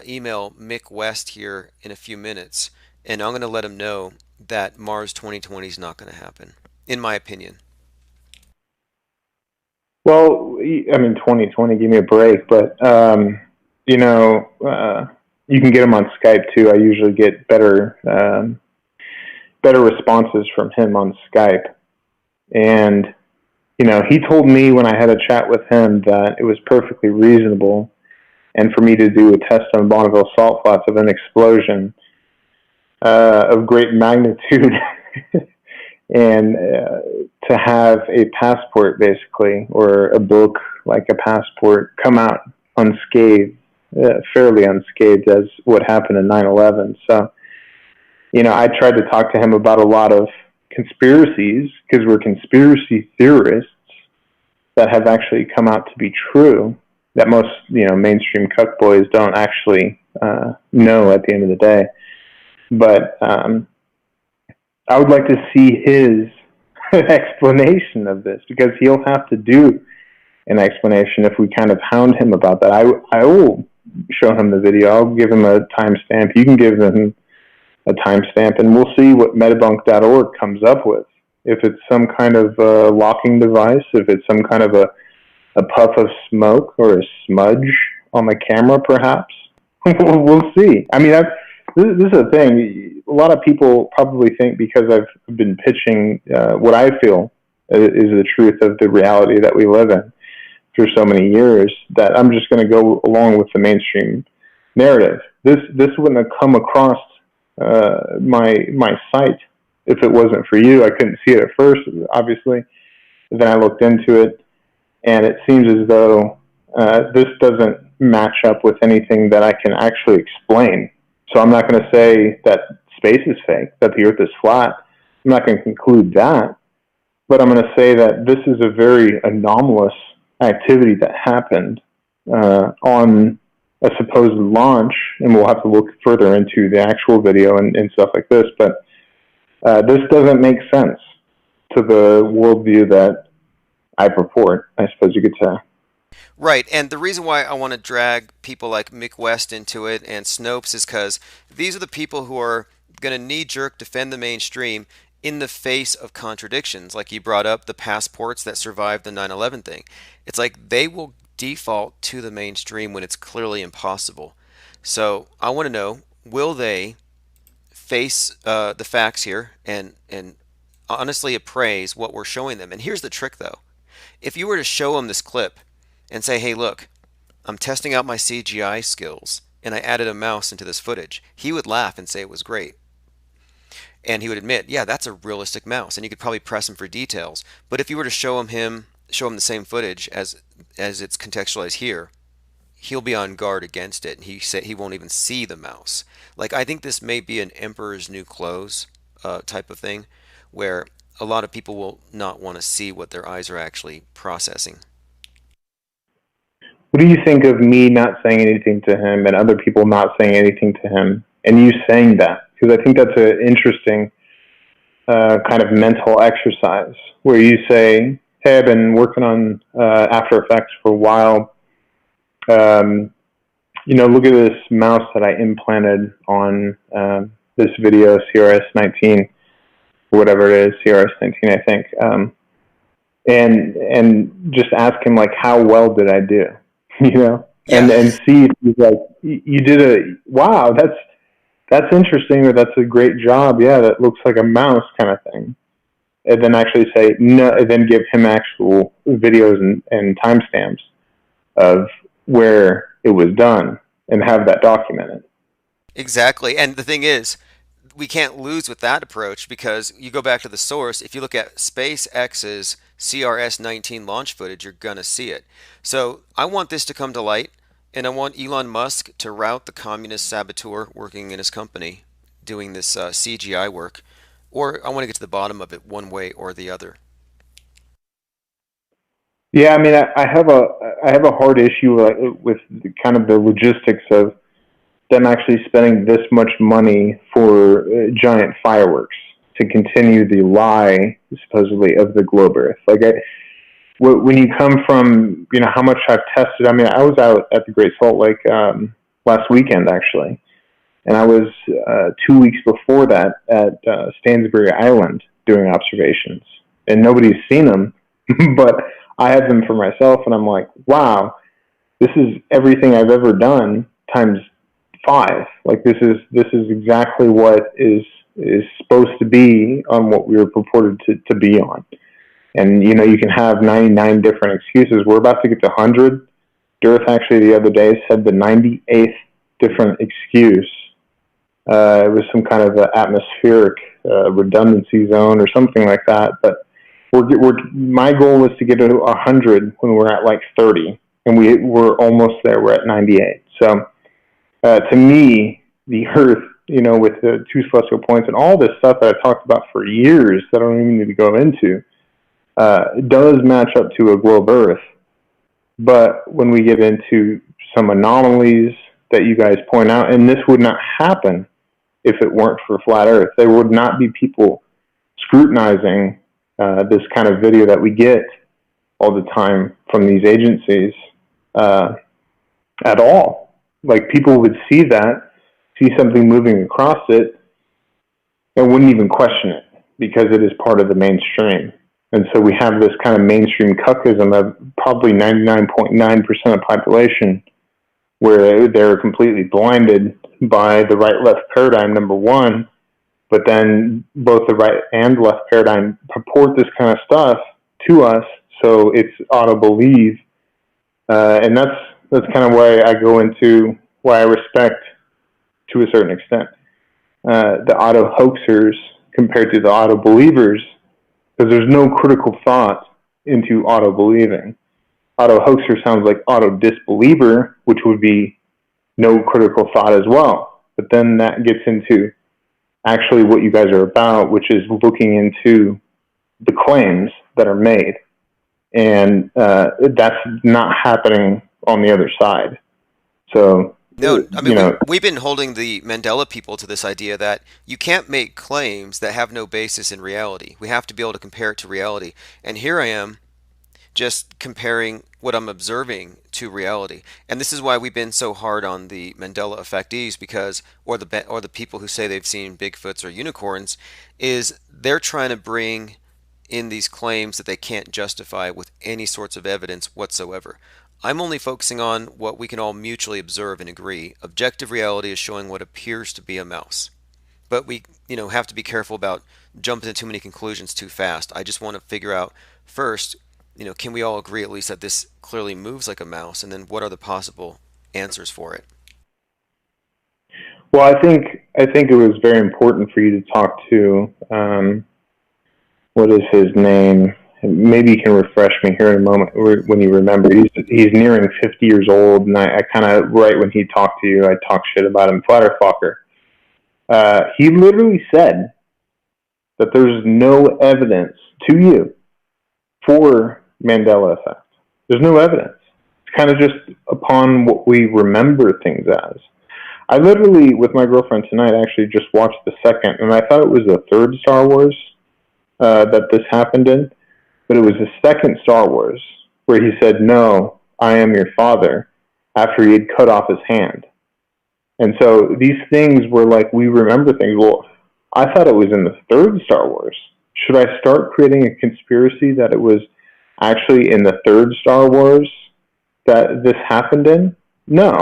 email Mick West here in a few minutes, and I'm going to let him know that Mars 2020 is not going to happen, in my opinion. well, I mean, 2020, give me a break. But you can get him on Skype too. I usually get better responses from him on Skype. And he told me when I had a chat with him that it was perfectly reasonable, and for me to do a test on Bonneville salt flats of an explosion of great magnitude, and to have a passport, basically, or a book like a passport, come out unscathed, fairly unscathed, as what happened in 9/11. So, I tried to talk to him about a lot of conspiracies, because we're conspiracy theorists, that have actually come out to be true, that most, mainstream cuck boys don't actually know at the end of the day. But I would like to see his explanation of this, because he'll have to do an explanation if we kind of hound him about that. I will show him the video. I'll give him a timestamp. You can give him a timestamp, and we'll see what Metabunk.org comes up with. If it's some kind of locking device, if it's some kind of a puff of smoke or a smudge on the camera, perhaps. We'll see. I mean, this is a thing. A lot of people probably think, because I've been pitching what I feel is the truth of the reality that we live in for so many years, that I'm just going to go along with the mainstream narrative. This wouldn't have come across my site if it wasn't for you. I couldn't see it at first, obviously. Then I looked into it, and it seems as though this doesn't match up with anything that I can actually explain. So I'm not going to say that space is fake, that the Earth is flat. I'm not going to conclude that. But I'm going to say that this is a very anomalous activity that happened on a supposed launch, and we'll have to look further into the actual video and stuff like this. But this doesn't make sense to the worldview that I purport, I suppose you could say. Right, and the reason why I want to drag people like Mick West into it and Snopes is because these are the people who are going to knee-jerk defend the mainstream in the face of contradictions. Like you brought up the passports that survived the 9/11 thing. It's like they will default to the mainstream when it's clearly impossible. So I want to know, will they face the facts here and honestly appraise what we're showing them? And here's the trick, though. If you were to show them this clip and say, hey, look, I'm testing out my CGI skills, and I added a mouse into this footage, he would laugh and say it was great. And he would admit, yeah, that's a realistic mouse, and you could probably press him for details. But if you were to show him the same footage as it's contextualized here, he'll be on guard against it, and he won't even see the mouse. Like, I think this may be an Emperor's New Clothes type of thing, where a lot of people will not want to see what their eyes are actually processing. What do you think of me not saying anything to him and other people not saying anything to him, and you saying that? Because I think that's an interesting kind of mental exercise, where you say, hey, I've been working on After Effects for a while. Look at this mouse that I implanted on this video, CRS-19, or whatever it is, CRS-19, I think. And just ask him, like, how well did I do? Yeah. And see if he's like, you did wow, that's interesting, or that's a great job. Yeah, that looks like a mouse kind of thing. And then actually say no, and then give him actual videos and timestamps of where it was done and have that documented. Exactly. And the thing is, we can't lose with that approach because you go back to the source. If you look at SpaceX's CRS-19 launch footage, you're going to see it. So I want this to come to light, and I want Elon Musk to rout the communist saboteur working in his company doing this CGI work, or I want to get to the bottom of it one way or the other. Yeah, I mean, I have a hard issue with kind of the logistics of them actually spending this much money for giant fireworks to continue the lie, supposedly, of the globe Earth. When you come from, how much I've tested. I mean, I was out at the Great Salt Lake last weekend, actually, and I was 2 weeks before that at Stansbury Island doing observations, and nobody's seen them, but I had them for myself, and I'm like, wow, this is everything I've ever done times 5. Like this is exactly what is supposed to be on what we were purported to be on. And you can have 99 different excuses. We're about to get to 100. Girth actually the other day said the 98th different excuse. It was some kind of atmospheric redundancy zone or something like that. But my goal was to get to 100 when we're at like 30, and we're almost there. We're at 98. So to me, the Earth, with the 2 celestial points and all this stuff that I talked about for years that I don't even need to go into, does match up to a globe Earth. But when we get into some anomalies that you guys point out, and this would not happen if it weren't for flat Earth. There would not be people scrutinizing this kind of video that we get all the time from these agencies at all. Like, people would see something moving across it, and wouldn't even question it because it is part of the mainstream. And so we have this kind of mainstream cuckism of probably 99.9% of the population where they're completely blinded by the right-left paradigm, number one, but then both the right and left paradigm purport this kind of stuff to us, so it's auto-believe. And that's kind of why I go into why I respect, to a certain extent, the auto-hoaxers compared to the auto-believers, because there's no critical thought into auto-believing. Auto-hoaxer sounds like auto-disbeliever, which would be no critical thought as well. But then that gets into actually what you guys are about, which is looking into the claims that are made. And that's not happening on the other side. So, no, I mean, we've been holding the Mandela people to this idea that you can't make claims that have no basis in reality. We have to be able to compare it to reality. And here I am, just comparing what I'm observing to reality. And this is why we've been so hard on the Mandela effectees, because, or the people who say they've seen Bigfoots or unicorns, is they're trying to bring in these claims that they can't justify with any sorts of evidence whatsoever. I'm only focusing on what we can all mutually observe and agree. Objective reality is showing what appears to be a mouse. But we, have to be careful about jumping to too many conclusions too fast. I just want to figure out first, can we all agree at least that this clearly moves like a mouse, and then what are the possible answers for it? Well, I think it was very important for you to talk to, what is his name? Maybe you can refresh me here in a moment when you remember. He's nearing 50 years old, and I kind of, right when he talked to you, I talked shit about him, Flatterfucker. He literally said that there's no evidence to you for Mandela effect. There's no evidence. It's kind of just upon what we remember things as. I literally, with my girlfriend tonight, actually just watched the second, and I thought it was the third Star Wars that this happened in. But it was the second Star Wars where he said, "No, I am your father," after he had cut off his hand. And so these things were like, we remember things. Well, I thought it was in the third Star Wars. Should I start creating a conspiracy that it was actually in the third Star Wars that this happened in? No,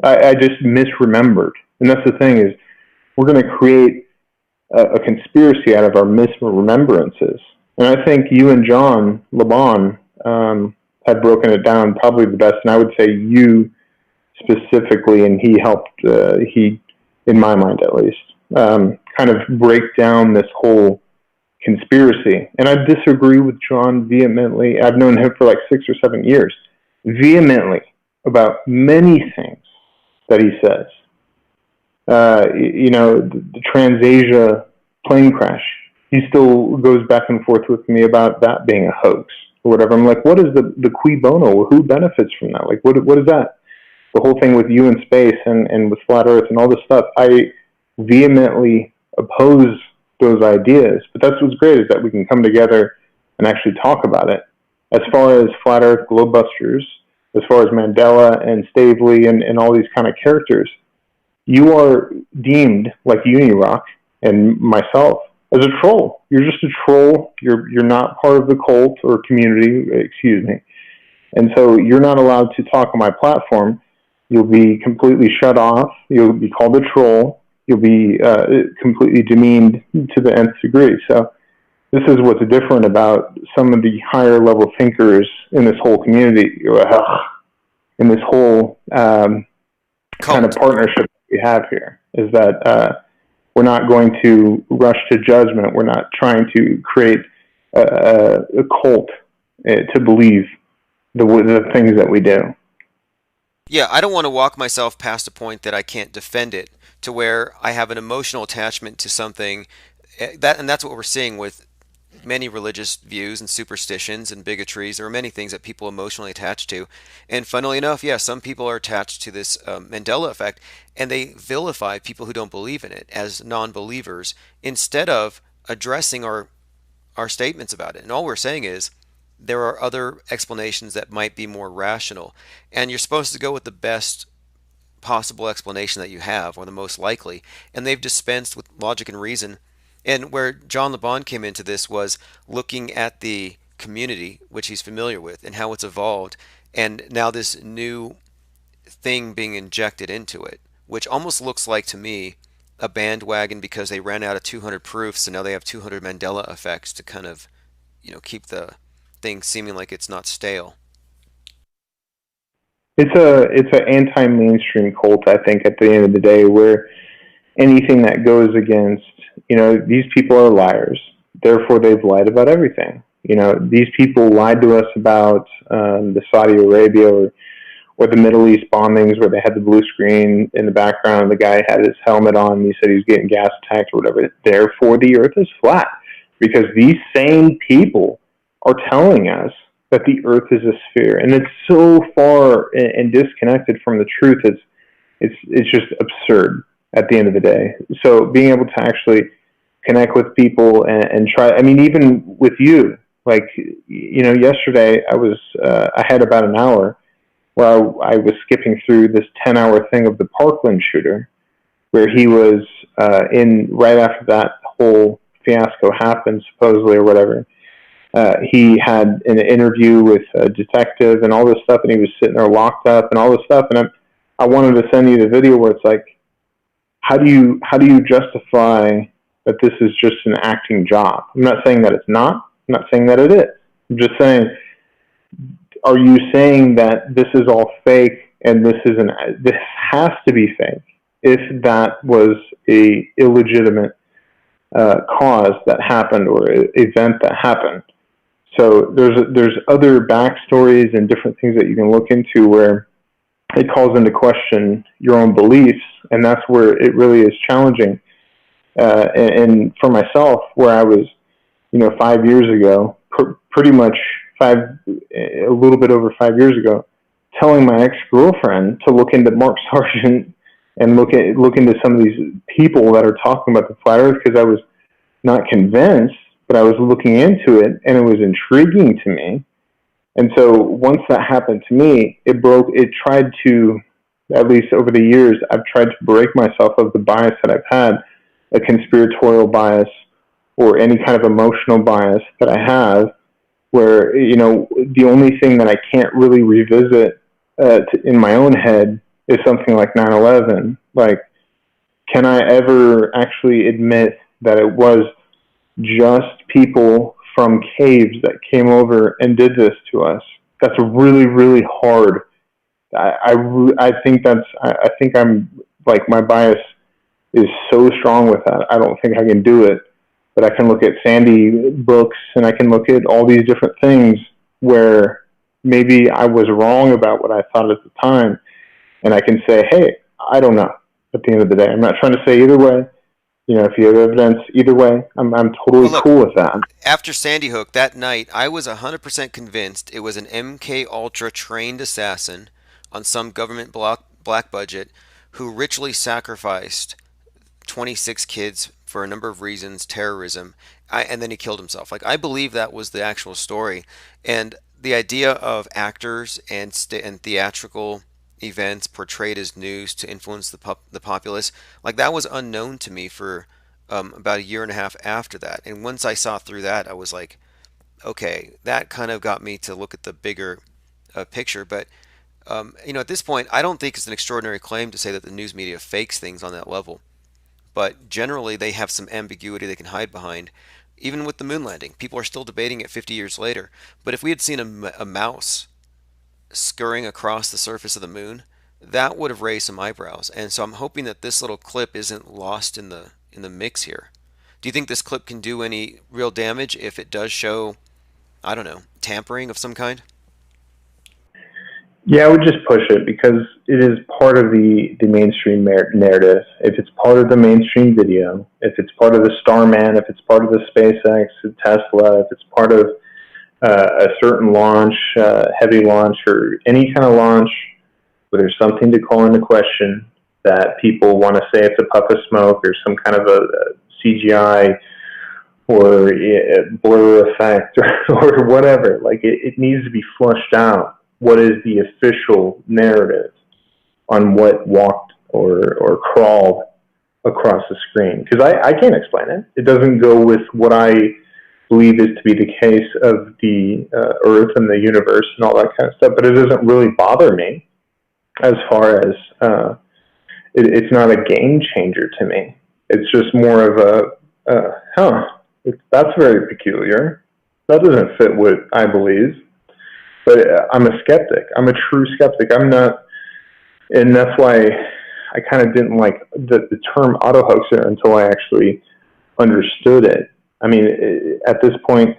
I just misremembered. And that's the thing, is we're going to create a conspiracy out of our misremembrances. And I think you and John LeBon have broken it down probably the best. And I would say you specifically, and he helped, he in my mind at least, kind of break down this whole conspiracy. And I disagree with John vehemently. I've known him for like 6 or 7 years, vehemently about many things that he says. The TransAsia plane crash, he still goes back and forth with me about that being a hoax or whatever. I'm like, what is the cui bono? Who benefits from that? Like, what is that? The whole thing with you in space and with flat Earth and all this stuff. I vehemently oppose those ideas, but that's what's great, is that we can come together and actually talk about it. As far as flat Earth globebusters, as far as Mandela and Stavely and all these kind of characters, you are deemed, like Unirock and myself, as a troll. You're just a troll. You're not part of the cult or community, excuse me. And so you're not allowed to talk on my platform. You'll be completely shut off. You'll be called a troll. You'll be completely demeaned to the nth degree. So this is what's different about some of the higher level thinkers in this whole community, in this whole kind of partnership we have here, is that we're not going to rush to judgment. We're not trying to create a cult to believe the things that we do. Yeah, I don't want to walk myself past a point that I can't defend it, to where I have an emotional attachment to something, and that's what we're seeing with many religious views and superstitions and bigotries. There are many things that people emotionally attach to, and funnily enough, yeah, some people are attached to this Mandela effect, and they vilify people who don't believe in it as non-believers instead of addressing our statements about it. And all we're saying is, there are other explanations that might be more rational, and you're supposed to go with the best possible explanation that you have, or the most likely, and they've dispensed with logic and reason. And where John LeBon came into this was looking at the community, which he's familiar with, and how it's evolved, and now this new thing being injected into it, which almost looks like, to me, a bandwagon because they ran out of 200 proofs, and now they have 200 Mandela effects to kind of, keep the thing seeming like it's not stale. It's an anti-mainstream cult, I think, at the end of the day, where anything that goes against, these people are liars. Therefore, they've lied about everything. These people lied to us about the Saudi Arabia or the Middle East bombings, where they had the blue screen in the background. The guy had his helmet on. He said he was getting gas attacked or whatever. Therefore, the Earth is flat, because these same people are telling us that the Earth is a sphere, and it's so far and disconnected from the truth. It's just absurd at the end of the day. So being able to actually connect with people and try, even with you, like, yesterday I had about an hour where I was skipping through this 10-hour thing of the Parkland shooter, where he was in right after that whole fiasco happened, supposedly, or whatever. He had an interview with a detective and all this stuff, and he was sitting there locked up and all this stuff. And I wanted to send you the video where it's like, how do you justify that this is just an acting job? I'm not saying that it's not. I'm not saying that it is. I'm just saying, are you saying that this is all fake and this has to be fake if that was a illegitimate cause that happened or event that happened? So there's other backstories and different things that you can look into where it calls into question your own beliefs, and that's where it really is challenging. And for myself, where I was, 5 years ago, pretty much a little bit over 5 years ago, telling my ex-girlfriend to look into Mark Sargent and look into some of these people that are talking about the flat Earth, because I was not convinced, but I was looking into it, and it was intriguing to me. And so once that happened to me, it tried to, at least over the years, I've tried to break myself of the bias that I've had, a conspiratorial bias or any kind of emotional bias that I have, where, the only thing that I can't really revisit in my own head is something like 9/11. Like, can I ever actually admit that it was just people from caves that came over and did this to us? That's really, really hard. I think I'm like, my bias is so strong with that. I don't think I can do it, but I can look at Sandy books and I can look at all these different things where maybe I was wrong about what I thought at the time, and I can say, hey, I don't know. At the end of the day, I'm not trying to say either way. If you have evidence either way, I'm totally Well, look, cool with that. after Sandy Hook that night, I was 100% convinced it was an MK Ultra trained assassin on some government black budget who ritually sacrificed 26 kids for a number of reasons, terrorism, and then he killed himself. Like, I believe that was the actual story, and the idea of actors and theatrical events portrayed as news to influence the populace, like that was unknown to me for about a year and a half after that. And once I saw through that, I was like, okay, that kind of got me to look at the bigger picture. But at this point, I don't think it's an extraordinary claim to say that the news media fakes things on that level. But generally, they have some ambiguity they can hide behind. Even with the moon landing, people are still debating it 50 years later. But if we had seen a mouse scurrying across the surface of the moon, that would have raised some eyebrows. And so I'm hoping that this little clip isn't lost in the mix here. Do you think this clip can do any real damage if it does show, I don't know, tampering of some kind? Yeah, I would just push it because it is part of the mainstream narrative. If it's part of the mainstream video, if it's part of the Starman, if it's part of the SpaceX, Tesla, if it's part of a certain launch, heavy launch, or any kind of launch where there's something to call into question that people want to say it's a puff of smoke or some kind of a CGI or a blur effect or whatever. Like, it needs to be flushed out. What is the official narrative on what walked or crawled across the screen? Because I can't explain it. It doesn't go with what I believe is to be the case of the Earth and the universe and all that kind of stuff. But it doesn't really bother me as far as it's not a game changer to me. It's just more of that's very peculiar. That doesn't fit what I believe. But I'm a skeptic. I'm a true skeptic. I'm not, and that's why I kind of didn't like the term auto hoaxer until I actually understood it. I mean, at this point,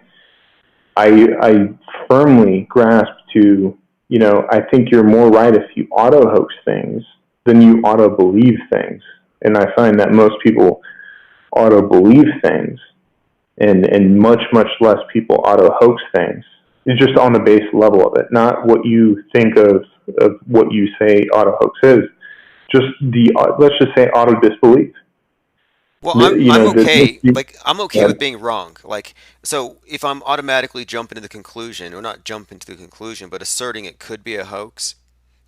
I firmly grasp to, I think you're more right if you auto hoax things than you auto believe things. And I find that most people auto believe things and much, much less people auto hoax things. It's just on the base level of it, not what you think of what you say auto hoax is. Just let's just say auto disbelief. Well, I'm okay. I'm okay with being wrong. Like, so if I'm automatically jumping to the conclusion, or not jumping to the conclusion, but asserting it could be a hoax,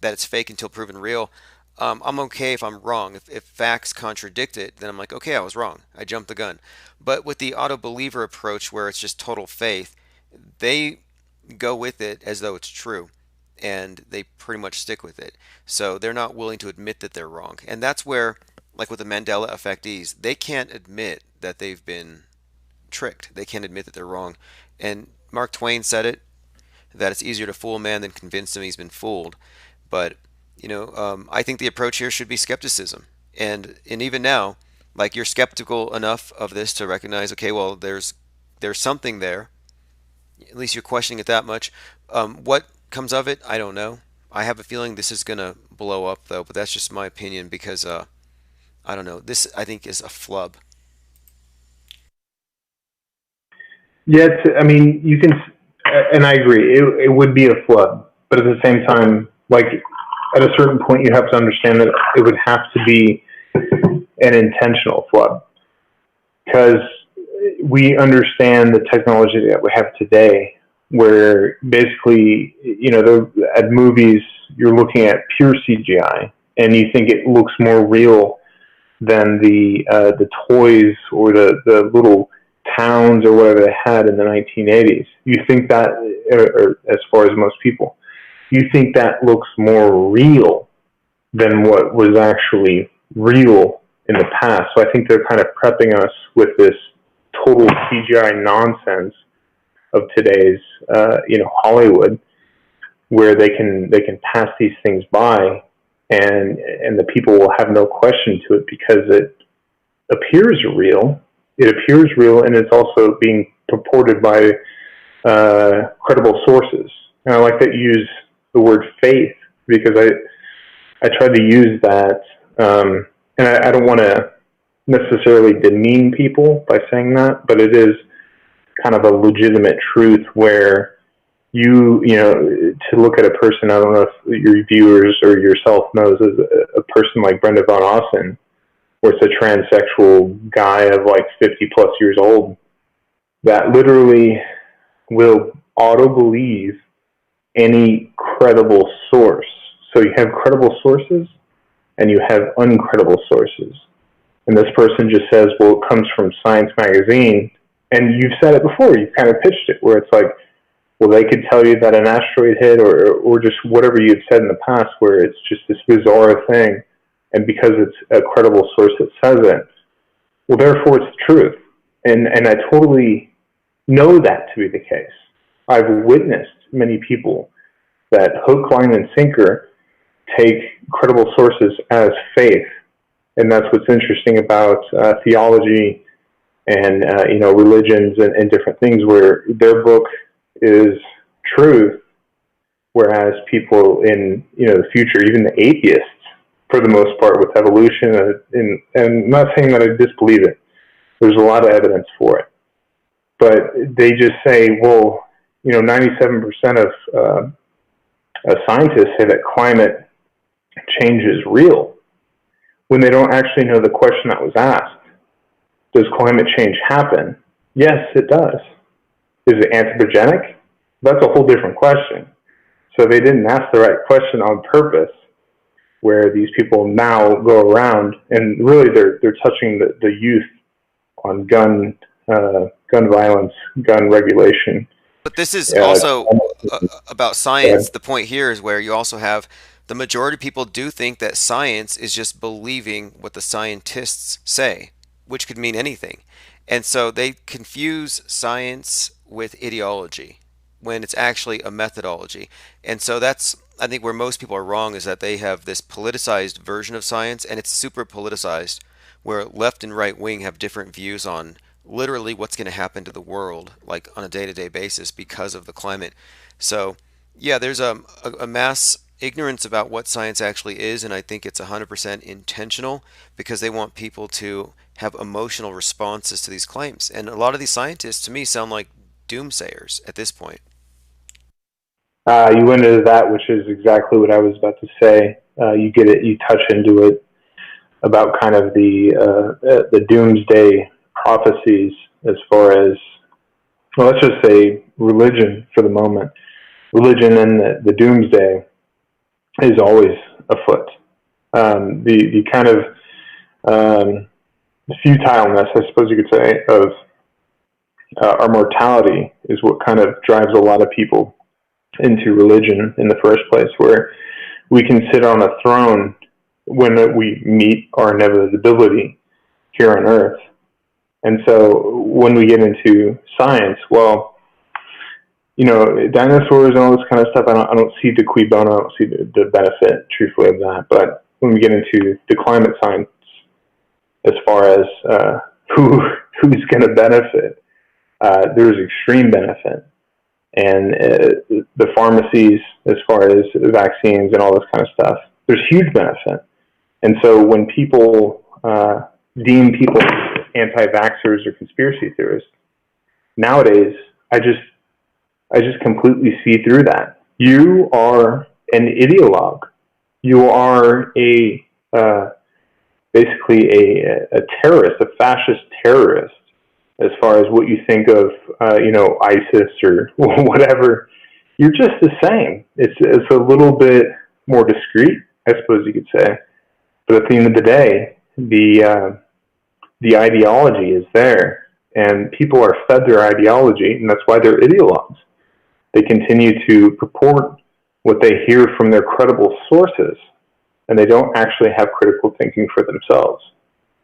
that it's fake until proven real, I'm okay if I'm wrong. If facts contradict it, then I'm like, okay, I was wrong. I jumped the gun. But with the auto believer approach, where it's just total faith, they go with it as though it's true, and they pretty much stick with it. So they're not willing to admit that they're wrong, and that's where, like with the Mandela effectees, they can't admit that they've been tricked. They can't admit that they're wrong. And Mark Twain said it, that it's easier to fool a man than convince him he's been fooled. But I think the approach here should be skepticism. And even now, like, you're skeptical enough of this to recognize, okay, well, there's something there. At least you're questioning it that much. What comes of it, I don't know. I have a feeling this is going to blow up, though, but that's just my opinion because, I don't know. This, I think, is a flub. Yeah, I mean, you can, and I agree, it would be a flub. But at the same time, like, at a certain point, you have to understand that it would have to be an intentional flub. Because we understand the technology that we have today, where basically, at movies, you're looking at pure CGI, and you think it looks more real than the toys or the little towns or whatever they had in the 1980s. You think that, or as far as most people, you think that looks more real than what was actually real in the past. So I think they're kind of prepping us with this total CGI nonsense of today's, Hollywood, where they can pass these things by, and the people will have no question to it because appears real. It appears real, and it's also being purported by credible sources. And I like that you use the word faith, because I tried to use that, and I don't want to necessarily demean people by saying that, but it is kind of a legitimate truth where you know, to look at a person, I don't know if your viewers or yourself knows, as a person like Brenda Von Ossen, where it's a transsexual guy of like 50 plus years old that literally will auto-believe any credible source. So you have credible sources and you have uncredible sources. And this person just says, well, it comes from Science Magazine. And you've said it before, you've kind of pitched it, where it's like, well, they could tell you that an asteroid hit, or just whatever you've said in the past, where it's just this bizarre thing. And because it's a credible source that says it, well, therefore it's the truth. And I totally know that to be the case. I've witnessed many people that hook, line, and sinker take credible sources as faith. And that's what's interesting about theology and you know, religions and different things, where their book is truth, whereas people in, you know, the future, even the atheists, for the most part, with evolution, and I'm not saying that I disbelieve it. There's a lot of evidence for it, but they just say, well, you know, 97% of scientists say that climate change is real, when they don't actually know the question that was asked. Does climate change happen? Yes, it does. Is it anthropogenic? That's a whole different question. So they didn't ask the right question on purpose, where these people now go around and really they're touching the youth on gun violence, gun regulation. But this is also about science. The point here is where you also have the majority of people do think that science is just believing what the scientists say, which could mean anything. And so they confuse science with ideology when it's actually a methodology. And so that's, I think, where most people are wrong, is that they have this politicized version of science, and it's super politicized, where left and right wing have different views on literally what's going to happen to the world, like on a day-to-day basis, because of the climate. So yeah, there's a mass ignorance about what science actually is, and I think it's 100% intentional, because they want people to have emotional responses to these claims. And a lot of these scientists, to me, sound like doomsayers at this point. You went into that, which is exactly what I was about to say. You get it, you touch into it about kind of the doomsday prophecies, as far as, well, let's just say religion for the moment. Religion and the doomsday is always afoot. The kind of futileness, I suppose you could say, of our mortality is what kind of drives a lot of people into religion in the first place, where we can sit on a throne when we meet our inevitability here on Earth. And so when we get into science, well, you know, dinosaurs and all this kind of stuff, I don't see the cui bono, I don't see the benefit, truthfully, of that. But when we get into the climate science, as far as who's going to benefit, there's extreme benefit. And the pharmacies, as far as vaccines and all this kind of stuff, there's huge benefit. And so when people deem people anti-vaxxers or conspiracy theorists, nowadays, I just completely see through that. You are an ideologue. You are basically a terrorist, a fascist terrorist, as far as what you think of, you know, ISIS or whatever. You're just the same. It's a little bit more discreet, I suppose you could say. But at the end of the day, the ideology is there, and people are fed their ideology, and that's why they're ideologues. They continue to purport what they hear from their credible sources, and they don't actually have critical thinking for themselves.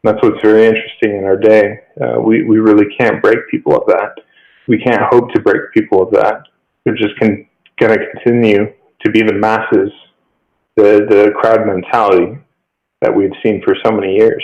And that's what's very interesting in our day. We really can't break people of that. We can't hope to break people of that. They're just going to continue to be the masses, the crowd mentality that we've seen for so many years.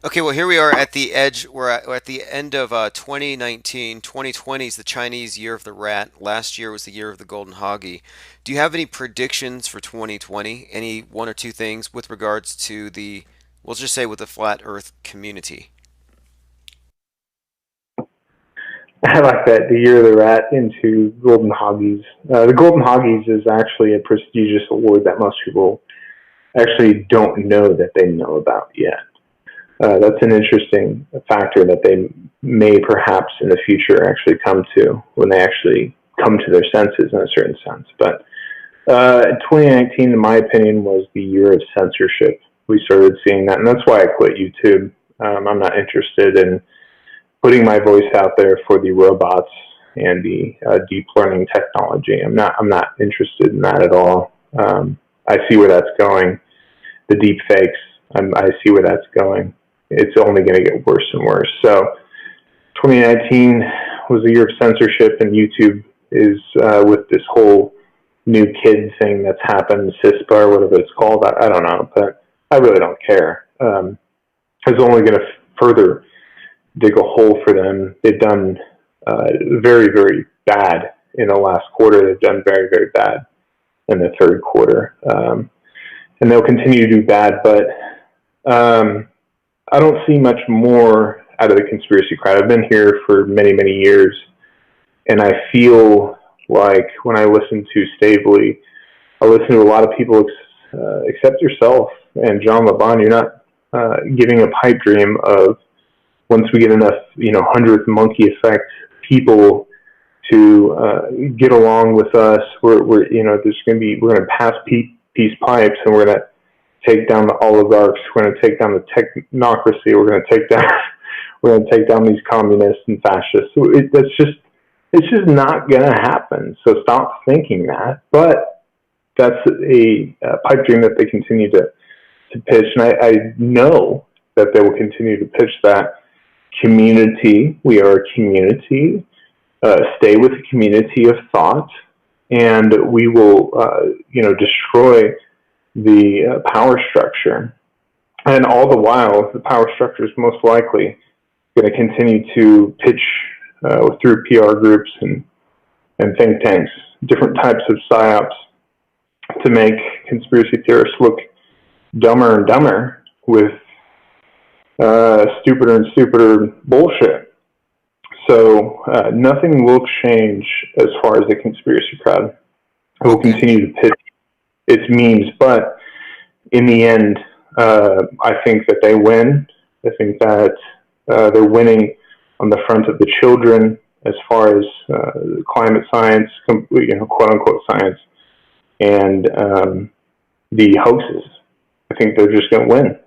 Okay, well, here we are at the edge. We're at the end of 2019. 2020 is the Chinese year of the rat. Last year was the year of the golden hoggy. Do you have any predictions for 2020? Any one or two things with regards to the, we'll just say with the flat Earth community? I like that, the year of the rat into Golden Hoggies. The Golden Hoggies is actually a prestigious award that most people actually don't know that they know about yet. That's an interesting factor that they may perhaps in the future actually come to when they actually come to their senses in a certain sense. But 2019, in my opinion, was the year of censorship. We started seeing that, and that's why I quit YouTube. I'm not interested in putting my voice out there for the robots and the deep learning technology. I'm not interested in that at all. I see where that's going. The deep fakes, I see where that's going. It's only going to get worse and worse. So 2019 was a year of censorship, and YouTube is with this whole new kid thing that's happened, CISPA or whatever it's called. I don't know, but I really don't care. It's only going to further dig a hole for them. They've done very, very bad in the last quarter. They've done very, very bad in the third quarter. And they'll continue to do bad, but I don't see much more out of the conspiracy crowd. I've been here for many, many years, and I feel like when I listen to Stavely, I listen to a lot of people except yourself and John LeBon. You're not giving a pipe dream of once we get enough, 100th monkey effect people to get along with us. We're going to pass peace pipes, and we're going to take down the oligarchs. We're going to take down the technocracy. We're going to take down these communists and fascists. So it's just not going to happen. So stop thinking that. But that's a pipe dream that they continue to pitch, and I know that they will continue to pitch that. Community, we are a community. Stay with the community of thought, and we will, destroy the power structure. And all the while, the power structure is most likely going to continue to pitch through PR groups and think tanks, different types of psyops to make conspiracy theorists look dumber and dumber with stupider and stupider bullshit. So nothing will change as far as the conspiracy crowd. It will continue to pitch its memes, but in the end, I think that they win. I think that they're winning on the front of the children as far as climate science, quote unquote science, and the hoaxes. I think they're just going to win.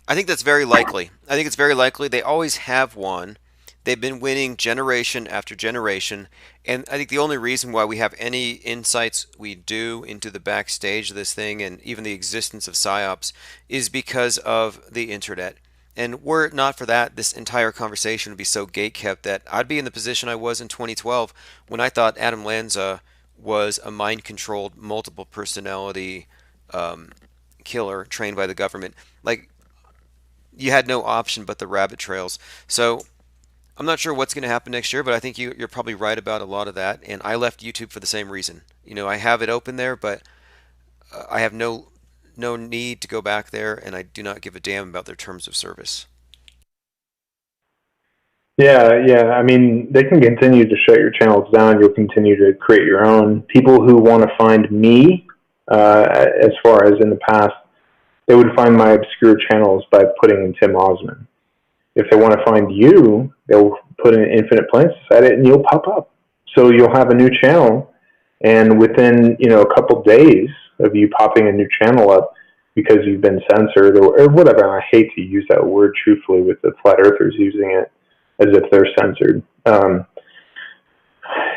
I think that's very likely. I think it's very likely. They always have won. They've been winning generation after generation. And I think the only reason why we have any insights we do into the backstage of this thing and even the existence of PSYOPs is because of the internet. And were it not for that, this entire conversation would be so gatekept that I'd be in the position I was in 2012 when I thought Adam Lanza was a mind-controlled, multiple personality killer trained by the government. Like, you had no option but the rabbit trails. So I'm not sure what's going to happen next year, but I think you're probably right about a lot of that. And I left YouTube for the same reason. I have it open there, but I have no need to go back there, and I do not give a damn about their terms of service. Yeah. I mean, they can continue to shut your channels down. You'll continue to create your own. People who want to find me, as far as in the past, they would find my obscure channels by putting in Tim Osman. If they want to find you, they'll put in Infinite Planes beside it, and you'll pop up. So you'll have a new channel, and within a couple days of you popping a new channel up because you've been censored or whatever. And I hate to use that word truthfully with the flat earthers using it as if they're censored.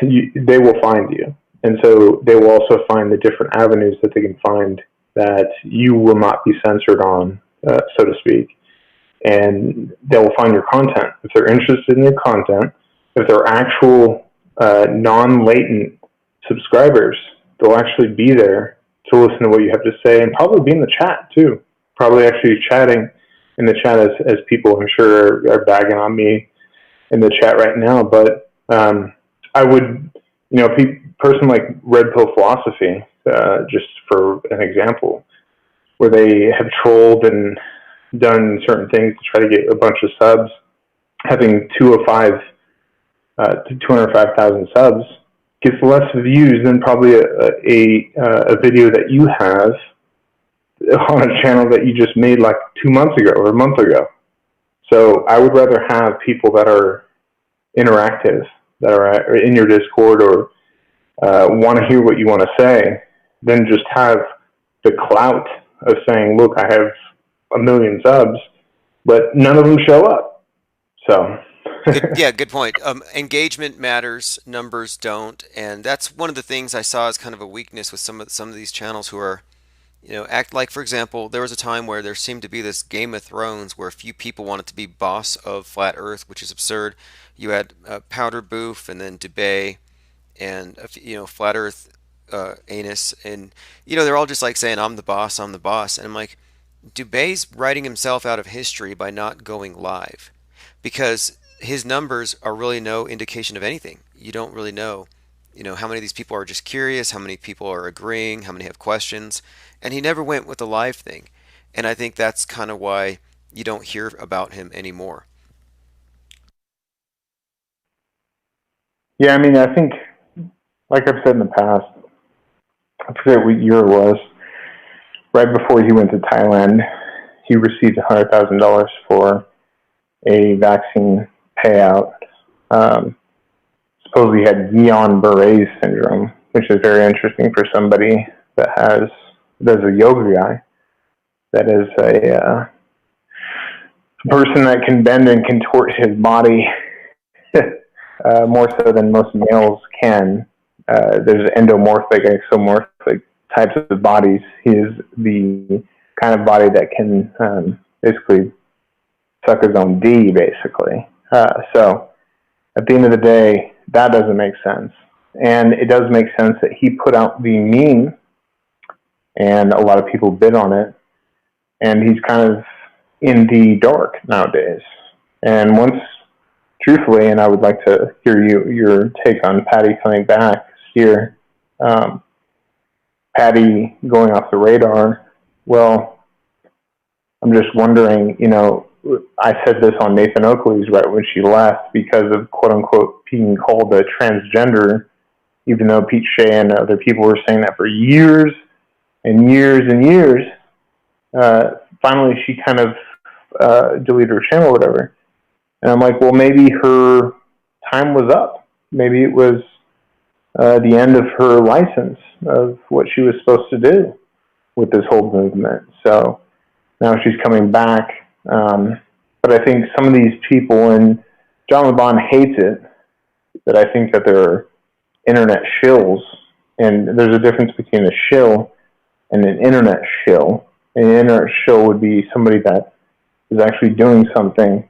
They will find you, and so they will also find the different avenues that they can find that you will not be censored on, so to speak. And they will find your content. If they're interested in your content, if they're actual non-latent subscribers, they'll actually be there to listen to what you have to say and probably be in the chat too. Probably actually chatting in the chat as people I'm sure are bagging on me in the chat right now. But I would, person like Red Pill Philosophy, just for an example, where they have trolled and done certain things to try to get a bunch of subs, having 205,000 subs gets less views than probably a video that you have on a channel that you just made like 2 months ago or a month ago. So I would rather have people that are interactive, that are in your Discord or want to hear what you want to say, than just have the clout of saying, look, I have 1 million subs, but none of them show up. So good point. Engagement matters, numbers don't, and that's one of the things I saw as kind of a weakness with some of these channels who are, act like, for example, there was a time where there seemed to be this Game of Thrones where a few people wanted to be boss of Flat Earth, which is absurd. You had Powder Boof and then Dubay and Flat Earth Anus, and they're all just like saying, I'm the boss, and I'm like, Dubay's writing himself out of history by not going live, because his numbers are really no indication of anything. You don't really know, how many of these people are just curious, how many people are agreeing, how many have questions, and he never went with the live thing. And I think that's kind of why you don't hear about him anymore. Yeah, I mean, I think, like I've said in the past, I forget what year it was, right before he went to Thailand, he received $100,000 for a vaccine payout. Supposedly he had Guillain-Barré syndrome, which is very interesting for somebody that's a yoga guy, that is a person that can bend and contort his body more so than most males can. There's endomorphic, exomorphic types of bodies. He is the kind of body that can basically suck his own D, basically. So at the end of the day, that doesn't make sense. And it does make sense that he put out the meme, and a lot of people bid on it, and he's kind of in the dark nowadays. And once, truthfully, and I would like to hear your take on Patty coming back here, Patty going off the radar, well, I'm just wondering, I said this on Nathan Oakley's right when she left, because of quote-unquote being called a transgender, even though Pete Shea and other people were saying that for years and years and years. Finally, she kind of deleted her channel or whatever. And I'm like, well, maybe her time was up. Maybe it was the end of her license of what she was supposed to do with this whole movement. So now she's coming back. But I think some of these people, and John LeBon hates it, that I think that they're internet shills. And there's a difference between a shill and an internet shill. An internet shill would be somebody that is actually doing something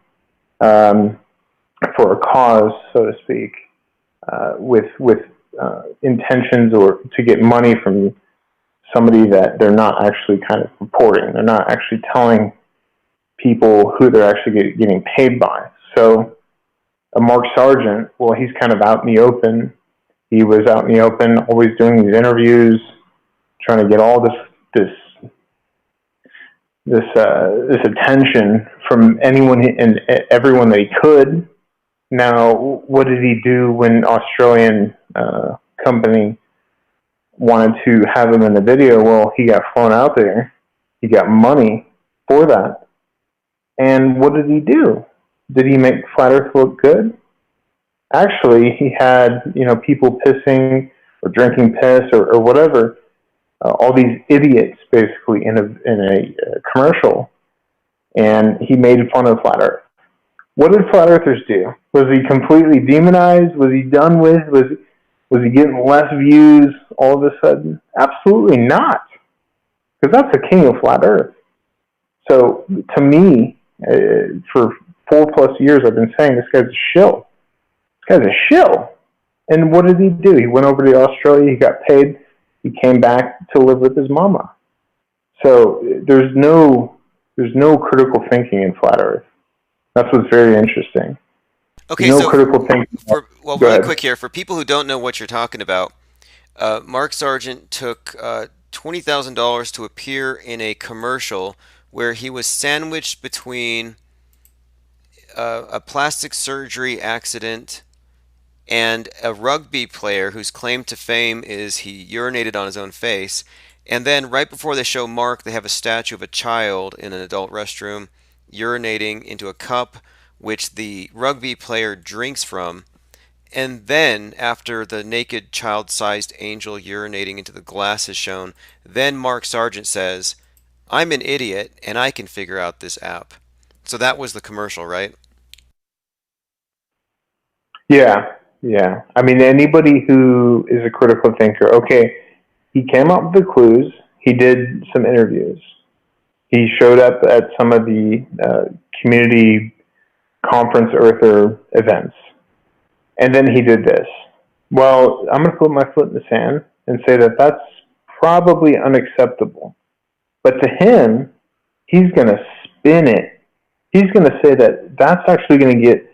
for a cause, so to speak, with intentions or to get money from somebody that they're not actually kind of reporting. They're not actually telling people who they're actually getting paid by. So a Mark Sargent, well, he's kind of out in the open. He was out in the open, always doing these interviews, trying to get all this attention from anyone and everyone that he could. Now, what did he do when Australian company wanted to have him in the video? Well, he got flown out there. He got money for that. And what did he do? Did he make Flat Earth look good? Actually, he had, people pissing or drinking piss or whatever. All these idiots, basically, in a commercial. And he made fun of Flat Earth. What did Flat Earthers do? Was he completely demonized? Was he done with? Was he getting less views all of a sudden? Absolutely not. Because that's the king of Flat Earth. So, to me, for 4+ years, I've been saying this guy's a shill. This guy's a shill. And what did he do? He went over to Australia. He got paid. He came back to live with his mama. So there's no There's no critical thinking in flat Earth. That's what's very interesting. Okay, No so critical thinking. well, Go really ahead. quick here, for people who don't know what you're talking about, Mark Sargent took $20,000 to appear in a commercial where he was sandwiched between a plastic surgery accident and a rugby player whose claim to fame is he urinated on his own face. And then right before they show Mark, they have a statue of a child in an adult restroom urinating into a cup which the rugby player drinks from. And then, after the naked child-sized angel urinating into the glass is shown, then Mark Sargent says, "I'm an idiot and I can figure out this app." So that was the commercial, right? Yeah, yeah. I mean, anybody who is a critical thinker, okay, he came up with the clues. He did some interviews. He showed up at some of the community conference Earther events. And then he did this. Well, I'm going to put my foot in the sand and say that that's probably unacceptable. But to him, he's going to spin it. He's going to say that that's actually going to get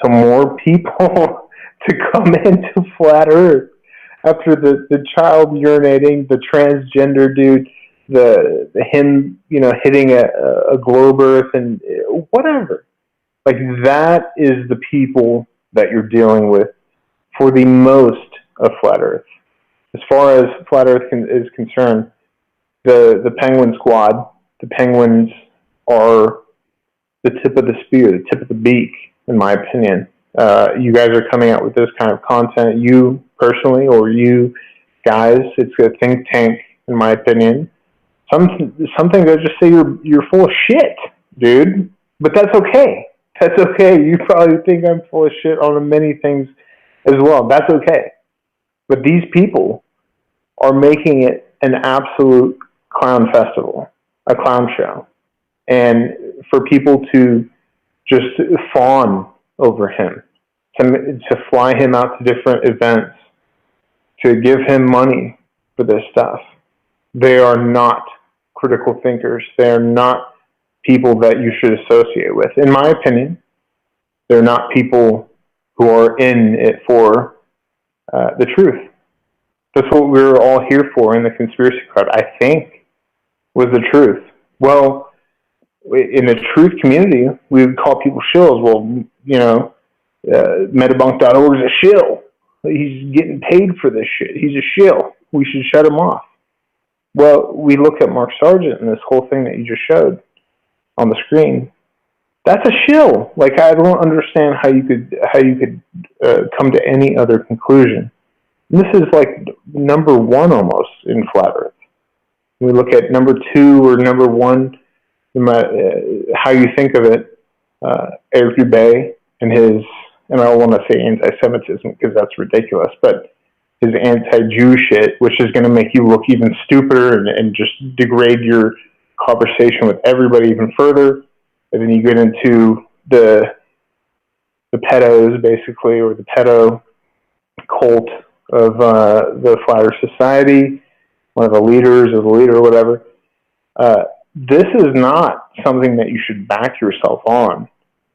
some more people to come into flat Earth after the child urinating, the transgender dude, the him, hitting a globe Earth and whatever. Like, that is the people that you're dealing with for the most of flat Earth. As far as flat Earth is concerned, the Penguin Squad, the Penguins are the tip of the spear, the tip of the beak, in my opinion. You guys are coming out with this kind of content. You personally, or you guys, it's a think tank, in my opinion. Some things I just say you're full of shit, dude. But that's okay. That's okay. You probably think I'm full of shit on many things as well. That's okay. But these people are making it an absolute clown festival, a clown show. And for people to just fawn over him, to fly him out to different events, to give him money for this stuff, they are not critical thinkers. They are not people that you should associate with. In my opinion, they're not people who are in it for the truth. That's what we're all here for in the conspiracy crowd, I think, was the truth. Well, in the truth community, we would call people shills. Well, Metabunk.org is a shill. He's getting paid for this shit. He's a shill. We should shut him off. Well, we look at Mark Sargent and this whole thing that you just showed on the screen. That's a shill. Like, I don't understand how you could come to any other conclusion. And this is like number one almost in flat Earth. We look at number two or number one, how you think of it, Eric Dubé and his, and I don't want to say anti-Semitism because that's ridiculous, but his anti-Jew shit, which is going to make you look even stupider and just degrade your conversation with everybody even further. And then you get into the pedos, basically, or the pedo cult of the Flat Earth Society, one of the leaders or the leader or whatever. This is not something that you should back yourself on.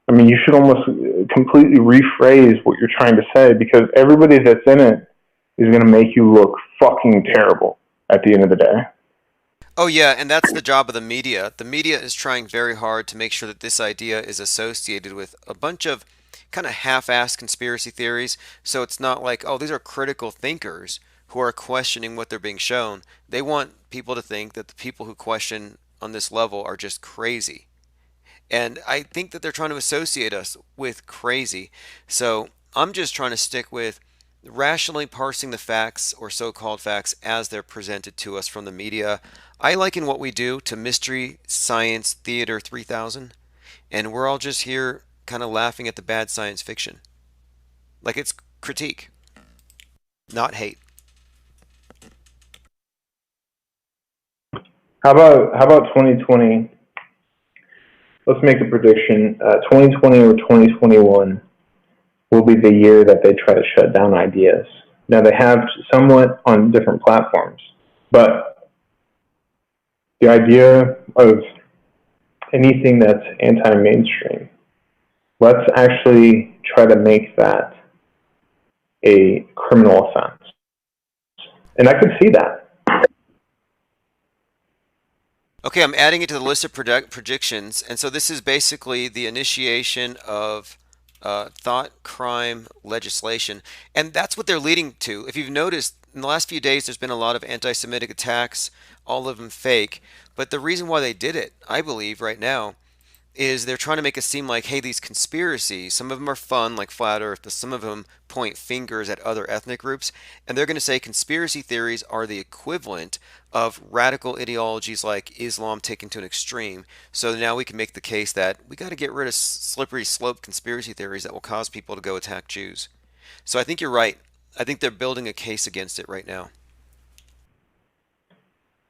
I mean, you should almost completely rephrase what you're trying to say, because everybody that's in it is going to make you look fucking terrible at the end of the day. Oh yeah, and that's the job of the media. The media is trying very hard to make sure that this idea is associated with a bunch of kind of half-assed conspiracy theories. So it's not like, oh, these are critical thinkers who are questioning what they're being shown. They want people to think that the people who question on this level are just crazy. And I think that they're trying to associate us with crazy. So I'm just trying to stick with rationally parsing the facts, or so-called facts, as they're presented to us from the media. I liken what we do to Mystery Science Theater 3000, and we're all just here kind of laughing at the bad science fiction. Like, it's critique, not hate. How about 2020? Let's make a prediction. 2020 or 2021 will be the year that they try to shut down ideas. Now, they have somewhat on different platforms, but the idea of anything that's anti-mainstream. Let's actually try to make that a criminal offense. And I could see that. Okay, I'm adding it to the list of predictions, and so this is basically the initiation of thought crime legislation, and that's what they're leading to. If you've noticed, in the last few days, there's been a lot of anti-Semitic attacks, all of them fake, but the reason why they did it, I believe, right now, is they're trying to make it seem like, hey, these conspiracies, some of them are fun, like Flat Earth, but some of them point fingers at other ethnic groups. And they're going to say conspiracy theories are the equivalent of radical ideologies like Islam taken to an extreme. So now we can make the case that we got to get rid of slippery slope conspiracy theories that will cause people to go attack Jews. So I think you're right. I think they're building a case against it right now.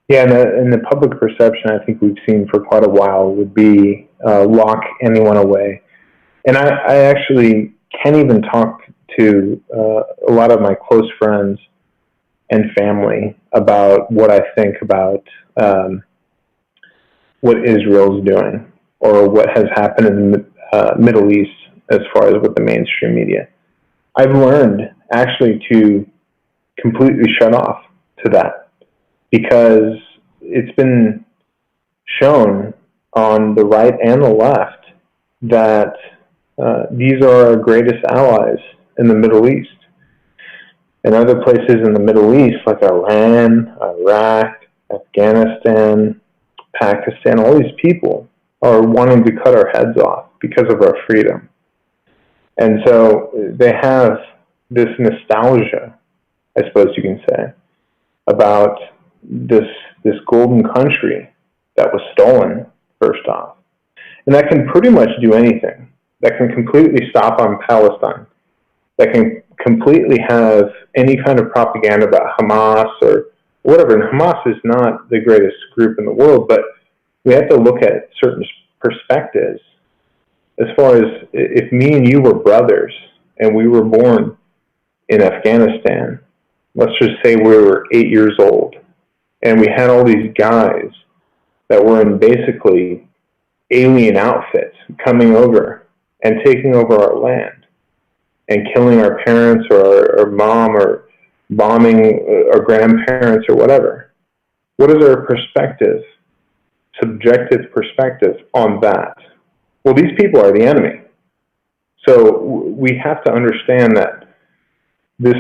Yeah, and the public perception I think we've seen for quite a while would be lock anyone away. And I actually can't even talk to a lot of my close friends and family about what I think about what Israel's doing or what has happened in the Middle East as far as with the mainstream media. I've learned actually to completely shut off to that, because it's been shown on the right and the left that these are our greatest allies in the Middle East. And other places in the Middle East, like Iran, Iraq, Afghanistan, Pakistan, all these people are wanting to cut our heads off because of our freedom. And so they have this nostalgia, I suppose you can say, about this golden country that was stolen, first off. And that can pretty much do anything. That can completely stop on Palestine. That can completely have any kind of propaganda about Hamas or whatever. And Hamas is not the greatest group in the world, but we have to look at certain perspectives. As far as if me and you were brothers and we were born in Afghanistan, let's just say we were 8 years old, and we had all these guys that were in basically alien outfits coming over and taking over our land and killing our parents or our mom or bombing our grandparents or whatever. What is our perspective, subjective perspective on that? Well, these people are the enemy. So we have to understand that this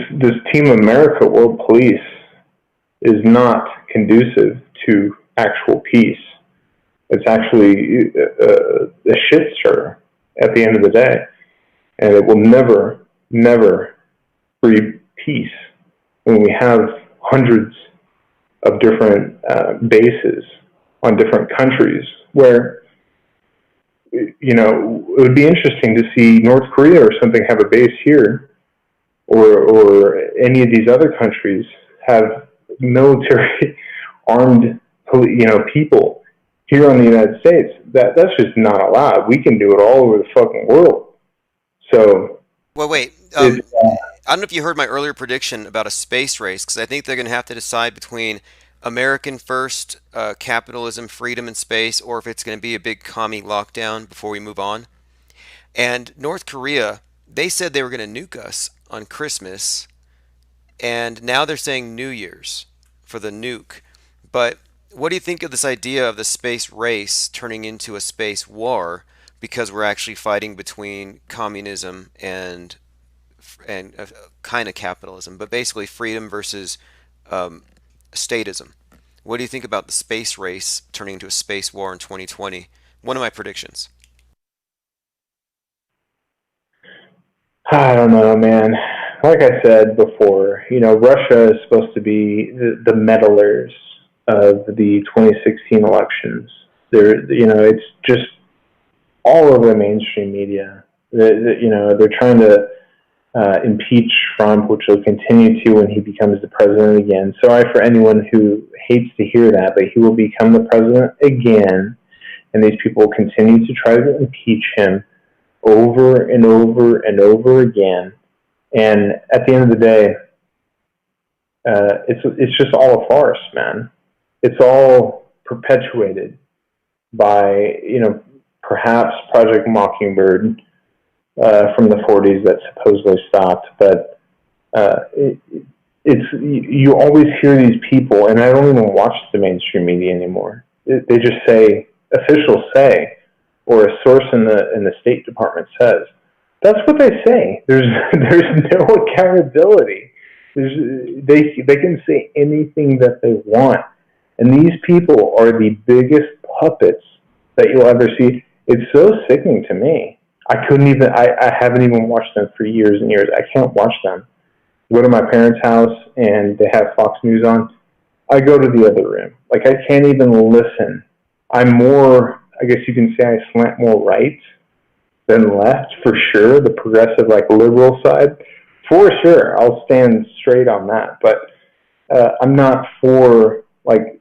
Team America World Police is not conducive to actual peace. It's actually a shit stir at the end of the day. And it will never, never breed peace when we have hundreds of different bases on different countries where, you know, it would be interesting to see North Korea or something have a base here, or any of these other countries have military armed, people here in the United States. That's just not allowed. We can do it all over the fucking world. So, well, wait. I don't know if you heard my earlier prediction about a space race, because I think they're going to have to decide between American first, capitalism, freedom, and space, or if it's going to be a big commie lockdown before we move on. And North Korea, they said they were going to nuke us on Christmas, and now they're saying New Year's for the nuke. But what do you think of this idea of the space race turning into a space war, because we're actually fighting between communism and kind of capitalism, but basically freedom versus statism? What do you think about the space race turning into a space war in 2020? One of my predictions. I don't know, man. Like I said before, Russia is supposed to be the meddlers of the 2016 elections. It's just all over the mainstream media. They're trying to impeach Trump, which will continue to when he becomes the president again. Sorry for anyone who hates to hear that, but he will become the president again, and these people will continue to try to impeach him over and over and over again. And at the end of the day, it's just all a farce, man. It's all perpetuated by, perhaps Project Mockingbird from the 40s that supposedly stopped. But you always hear these people, and I don't even watch the mainstream media anymore. They just say, officials say, or a source in the State Department says. That's what they say. There's no accountability. They can say anything that they want, and these people are the biggest puppets that you'll ever see. It's so sickening to me. I haven't even watched them for years and years. I can't watch them. Go to my parents' house and they have Fox News on. I go to the other room. Like, I can't even listen. I'm more, I guess you can say, I slant more right than left, for sure. The progressive, liberal side, for sure. I'll stand straight on that. But I'm not for,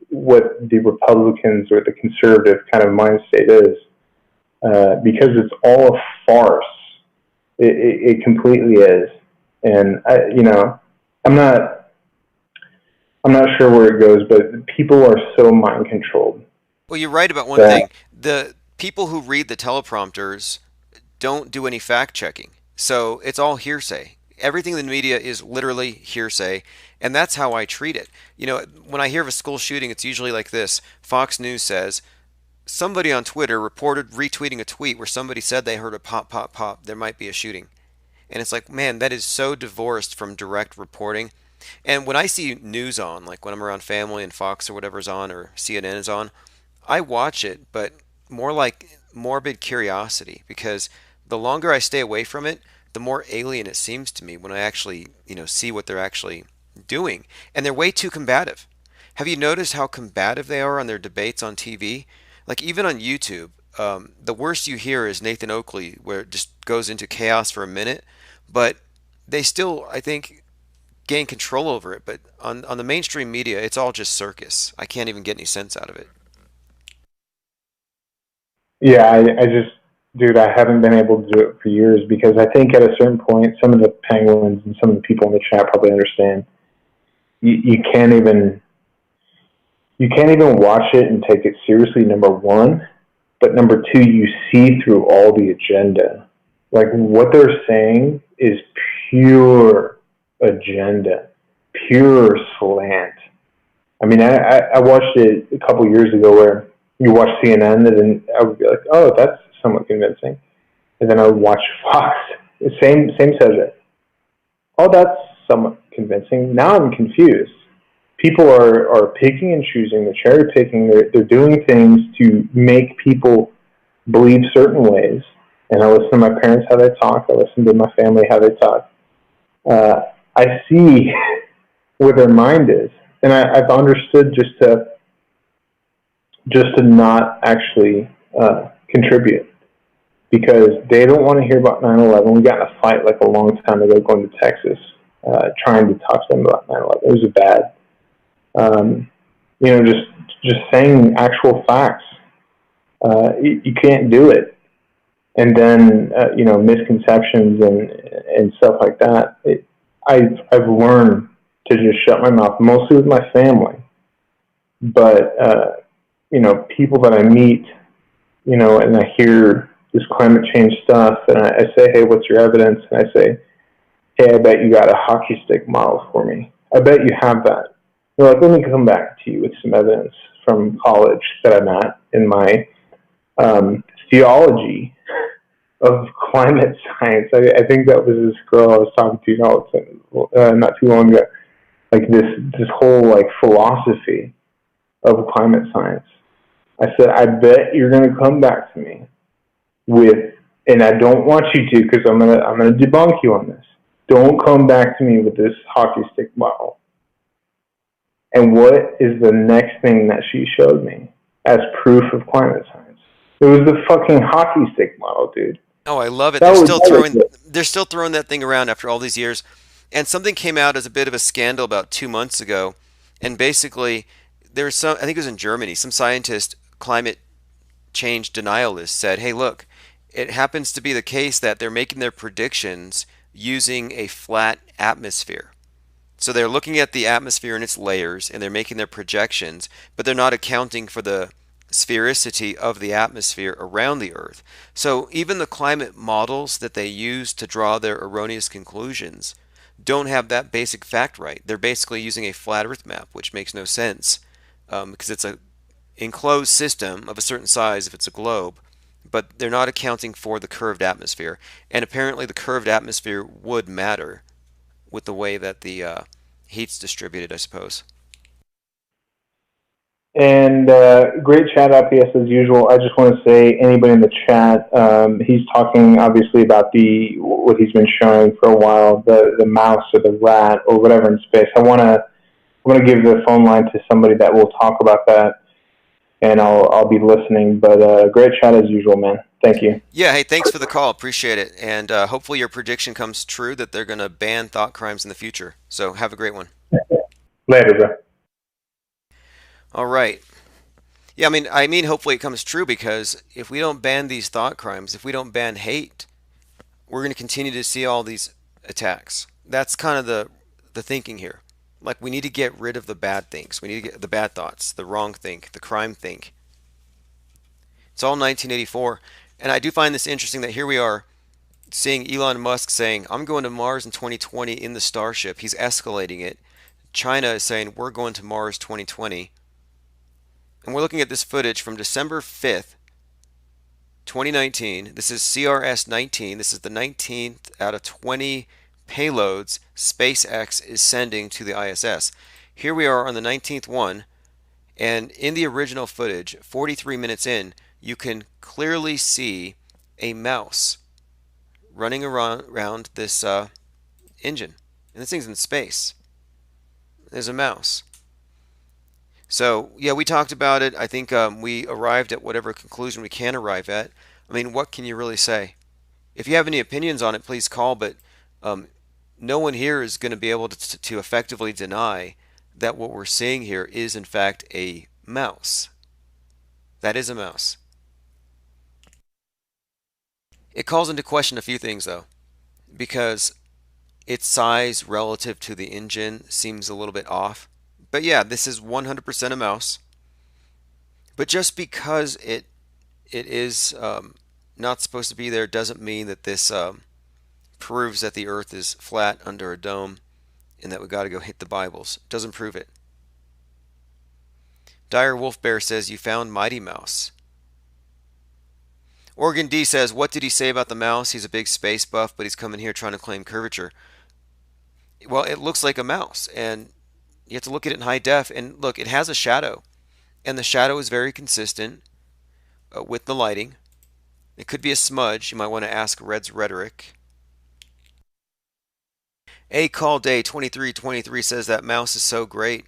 what the Republicans or the conservative kind of mind state is, because it's all a farce. It completely is. And I'm not sure where it goes, but people are so mind controlled. Well, you're right about one thing. The people who read the teleprompters don't do any fact checking. So it's all hearsay. Everything in the media is literally hearsay, and that's how I treat it. When I hear of a school shooting, it's usually like this. Fox News says, somebody on Twitter reported retweeting a tweet where somebody said they heard a pop, pop, pop, there might be a shooting. And it's like, man, that is so divorced from direct reporting. And when I see news on, like when I'm around family and Fox or whatever's on or CNN is on, I watch it, but more like morbid curiosity, because the longer I stay away from it, the more alien it seems to me when I actually, see what they're actually doing. And they're way too combative. Have you noticed how combative they are on their debates on TV? Like, even on YouTube, the worst you hear is Nathan Oakley, where it just goes into chaos for a minute, but they still, I think, gain control over it. But on the mainstream media, it's all just circus. I can't even get any sense out of it. Yeah, I just, dude, I haven't been able to do it for years, because I think at a certain point, some of the penguins and some of the people in the chat probably understand. You can't even watch it and take it seriously, number one. But number two, you see through all the agenda. Like, what they're saying is pure agenda, pure slant. I mean, I watched it a couple years ago where you watch CNN, and then I would be like, oh, that's somewhat convincing. And then I would watch Fox, same subject. Oh, that's somewhat convincing. Now I'm confused. People are picking and choosing, they're cherry picking, they're doing things to make people believe certain ways. And I listen to my parents how they talk, I listen to my family how they talk. I see where their mind is. And I've understood just to not actually contribute, because they don't want to hear about 9/11. We got in a fight a long time ago going to Texas, trying to talk to them about 9/11. It was bad. Just saying actual facts. You can't do it. And then, misconceptions and stuff like that. I've learned to just shut my mouth, mostly with my family. But, people that I meet, and I hear this climate change stuff, and I say, hey, what's your evidence? And I say, hey, I bet you got a hockey stick model for me. I bet you have that. They're like, let me come back to you with some evidence from college that I'm at in my theology of climate science. I think that was this girl I was talking to not too long ago. Like this whole philosophy of climate science. I said, I bet you're going to come back to me with, and I don't want you to, because I'm gonna debunk you on this. Don't come back to me with this hockey stick model. And what is the next thing that she showed me as proof of climate science? It was the fucking hockey stick model, dude. Oh, I love it. They're still throwing that thing around after all these years. And something came out as a bit of a scandal about 2 months ago. And basically, there was I think it was in Germany, some scientist, climate change denialist, said, hey, look, it happens to be the case that they're making their predictions using a flat atmosphere. So they're looking at the atmosphere and its layers, and they're making their projections, but they're not accounting for the sphericity of the atmosphere around the Earth. So even the climate models that they use to draw their erroneous conclusions don't have that basic fact right. They're basically using a flat Earth map, which makes no sense because it's a enclosed system of a certain size if it's a globe, but they're not accounting for the curved atmosphere. And apparently the curved atmosphere would matter with the way that the heat's distributed, I suppose. And great chat IPS as usual. I just want to say, anybody in the chat, he's talking obviously about what he's been showing for a while, the mouse or the rat or whatever in space. I want to give the phone line to somebody that will talk about that, and I'll be listening. But great chat as usual, man. Thank you. Yeah, hey, thanks for the call. Appreciate it. And hopefully your prediction comes true that they're going to ban thought crimes in the future. So have a great one. Later, bro. All right. Yeah, I mean, hopefully it comes true, because if we don't ban these thought crimes, if we don't ban hate, we're going to continue to see all these attacks. That's kind of the thinking here. Like, we need to get rid of the bad things. We need to get the bad thoughts, the wrong think, the crime think. It's all 1984. And I do find this interesting that here we are seeing Elon Musk saying, I'm going to Mars in 2020 in the Starship. He's escalating it. China is saying, we're going to Mars 2020. And we're looking at this footage from December 5th, 2019. This is CRS-19. This is the 19th out of 20 payloads SpaceX is sending to the ISS. Here we are on the 19th one, and in the original footage, 43 minutes in, you can clearly see a mouse running around this engine. And this thing's in space. There's a mouse. So, yeah, we talked about it. I think we arrived at whatever conclusion we can arrive at. I mean, what can you really say? If you have any opinions on it, please call, but no one here is going to be able to effectively deny that what we're seeing here is, in fact, a mouse. That is a mouse. It calls into question a few things, though, because its size relative to the engine seems a little bit off. But yeah, this is 100% a mouse. But just because it is not supposed to be there doesn't mean that this proves that the Earth is flat under a dome and that we got to go hit the Bibles. It doesn't prove it. Dire Wolf Bear says, you found Mighty Mouse. Oregon D says, what did he say about the mouse? He's a big space buff, but he's coming here trying to claim curvature. Well, it looks like a mouse, and you have to look at it in high def, and look, it has a shadow, and the shadow is very consistent with the lighting. It could be a smudge. You might want to ask Red's Rhetoric. A Call Day 2323 says that mouse is so great.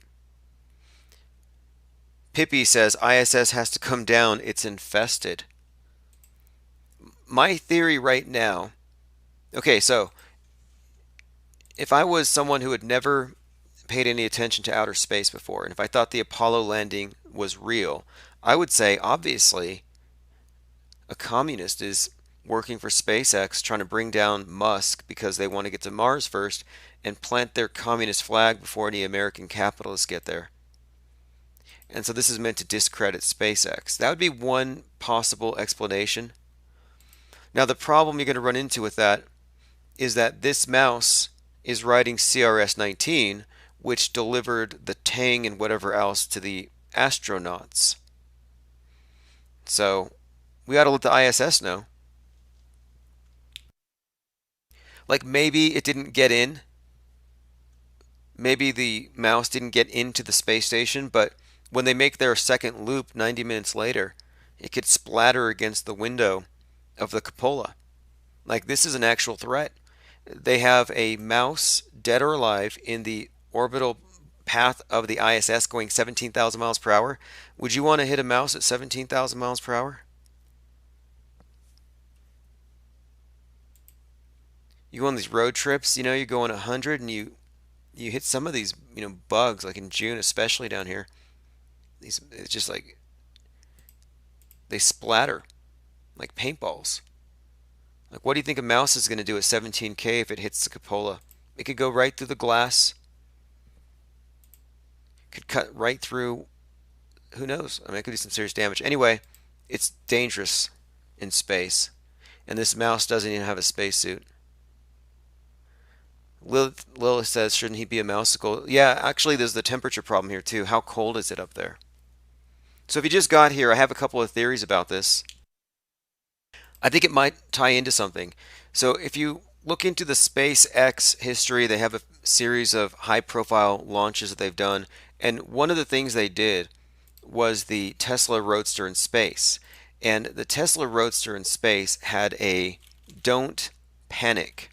Pippi says ISS has to come down. It's infested. My theory right now, okay, so if I was someone who had never paid any attention to outer space before, and if I thought the Apollo landing was real, I would say, obviously, a communist is working for SpaceX trying to bring down Musk because they want to get to Mars first and plant their communist flag before any American capitalists get there. And so this is meant to discredit SpaceX. That would be one possible explanation. Now the problem you're going to run into with that is that this mouse is riding CRS-19, which delivered the Tang and whatever else to the astronauts. So we ought to let the ISS know. Like, maybe it didn't get in. Maybe the mouse didn't get into the space station, but when they make their second loop 90 minutes later, it could splatter against the window of the cupola. Like, this is an actual threat. They have a mouse, dead or alive, in the orbital path of the ISS going 17,000 miles per hour. Would you want to hit a mouse at 17,000 miles per hour? You go on these road trips, you're going 100 and you hit some of these, bugs, like in June, especially down here. It's just like, they splatter like paintballs. Like, what do you think a mouse is going to do at 17K if it hits the cupola? It could go right through the glass. Could cut right through who knows? I mean, it could do some serious damage. Anyway, it's dangerous in space. And this mouse doesn't even have a spacesuit. Lilith says, shouldn't he be a mouseicle? Yeah, actually, there's the temperature problem here, too. How cold is it up there? So if you just got here, I have a couple of theories about this. I think it might tie into something. So if you look into the SpaceX history, they have a series of high-profile launches that they've done. And one of the things they did was the Tesla Roadster in space. And the Tesla Roadster in space had a "Don't Panic."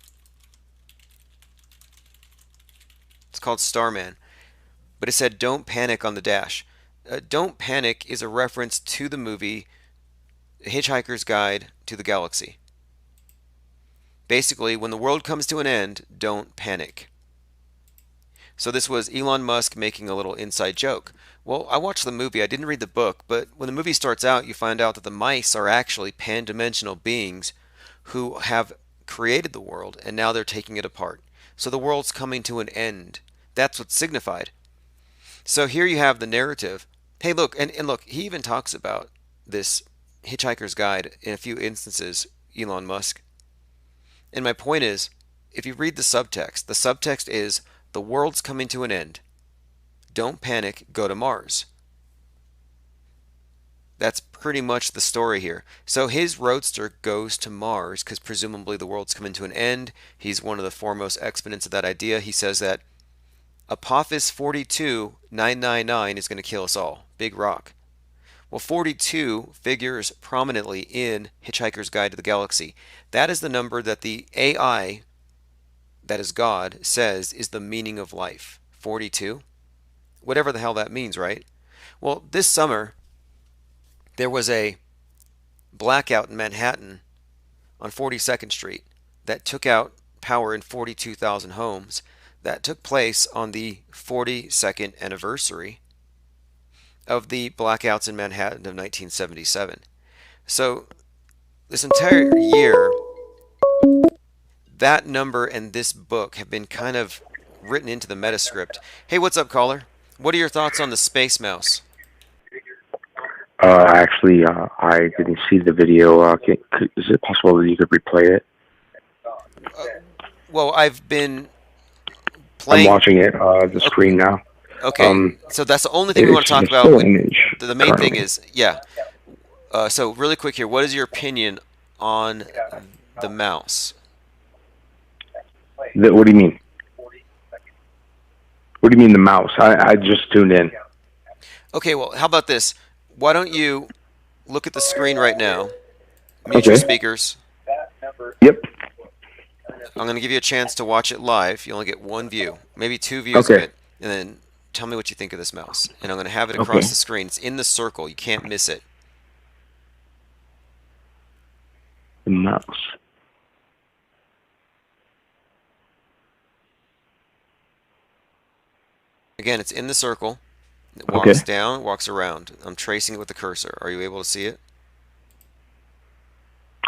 It's called Starman. But it said "Don't Panic" on the dash. "Don't Panic" is a reference to the movie Hitchhiker's Guide to the Galaxy. Basically, when the world comes to an end, don't panic. So this was Elon Musk making a little inside joke. Well, I watched the movie, I didn't read the book, but when the movie starts out, you find out that the mice are actually pan-dimensional beings who have created the world, and now they're taking it apart. So the world's coming to an end. That's what's signified. So here you have the narrative. Hey, look, and look, he even talks about this Hitchhiker's Guide in a few instances, Elon Musk. And my point is, if you read the subtext is, the world's coming to an end. Don't panic, go to Mars. That's pretty much the story here. So his Roadster goes to Mars because presumably the world's coming to an end. He's one of the foremost exponents of that idea. He says that Apophis 42999 is going to kill us all. Big rock. Well, 42 figures prominently in Hitchhiker's Guide to the Galaxy. That is the number that the AI, that is God, says is the meaning of life. 42? Whatever the hell that means, right? Well, this summer, there was a blackout in Manhattan on 42nd Street that took out power in 42,000 homes. That took place on the 42nd anniversary of the blackouts in Manhattan of 1977. So this entire year, that number and this book have been kind of written into the metascript. Hey, what's up, caller? What are your thoughts on the Space Mouse? Actually, I didn't see the video. Is it possible that you could replay it? Well, I've been playing. I'm watching it, the screen now. Okay, so that's the only thing we want to talk about. The main thing is, yeah. So really quick here, what is your opinion on the mouse? What do you mean? What do you mean the mouse? I just tuned in. Okay, well, how about this? Why don't you look at the screen right now, mute your speakers. Yep. I'm going to give you a chance to watch it live. You only get one view, maybe two views of it, and then tell me what you think of this mouse. And I'm going to have it across the screen. It's in the circle. You can't miss it. The mouse. Again, it's in the circle. It walks down, walks around. I'm tracing it with the cursor. Are you able to see it?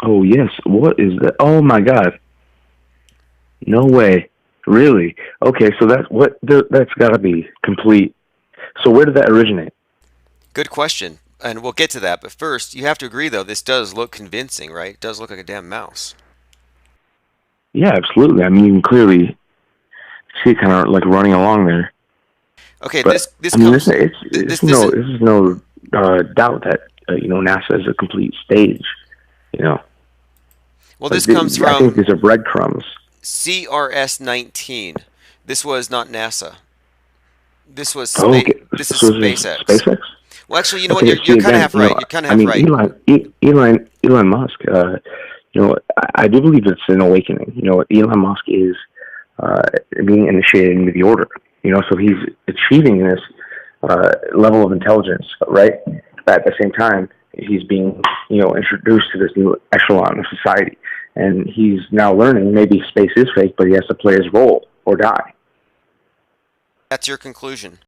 Oh, yes. What is that? Oh, my God. No way. Really? Okay, so that's got to be complete. So where did that originate? Good question. And we'll get to that. But first, you have to agree, though, this does look convincing, right? It does look like a damn mouse. Yeah, absolutely. I mean, you can clearly see it kind of like running along there. Okay, but, this I mean, comes... There's no doubt that, NASA is a complete stage, Well, this comes from... I think these are breadcrumbs. CRS-19. This was not NASA. This was this is SpaceX. SpaceX? Well, actually, you know what? You're kind of half right. You're kind of half right. Elon Musk. I do believe it's an awakening. Elon Musk is being initiated into the order. So he's achieving this level of intelligence, right? But at the same time, he's being, introduced to this new echelon of society. And he's now learning maybe space is fake, but he has to play his role or die. That's your conclusion.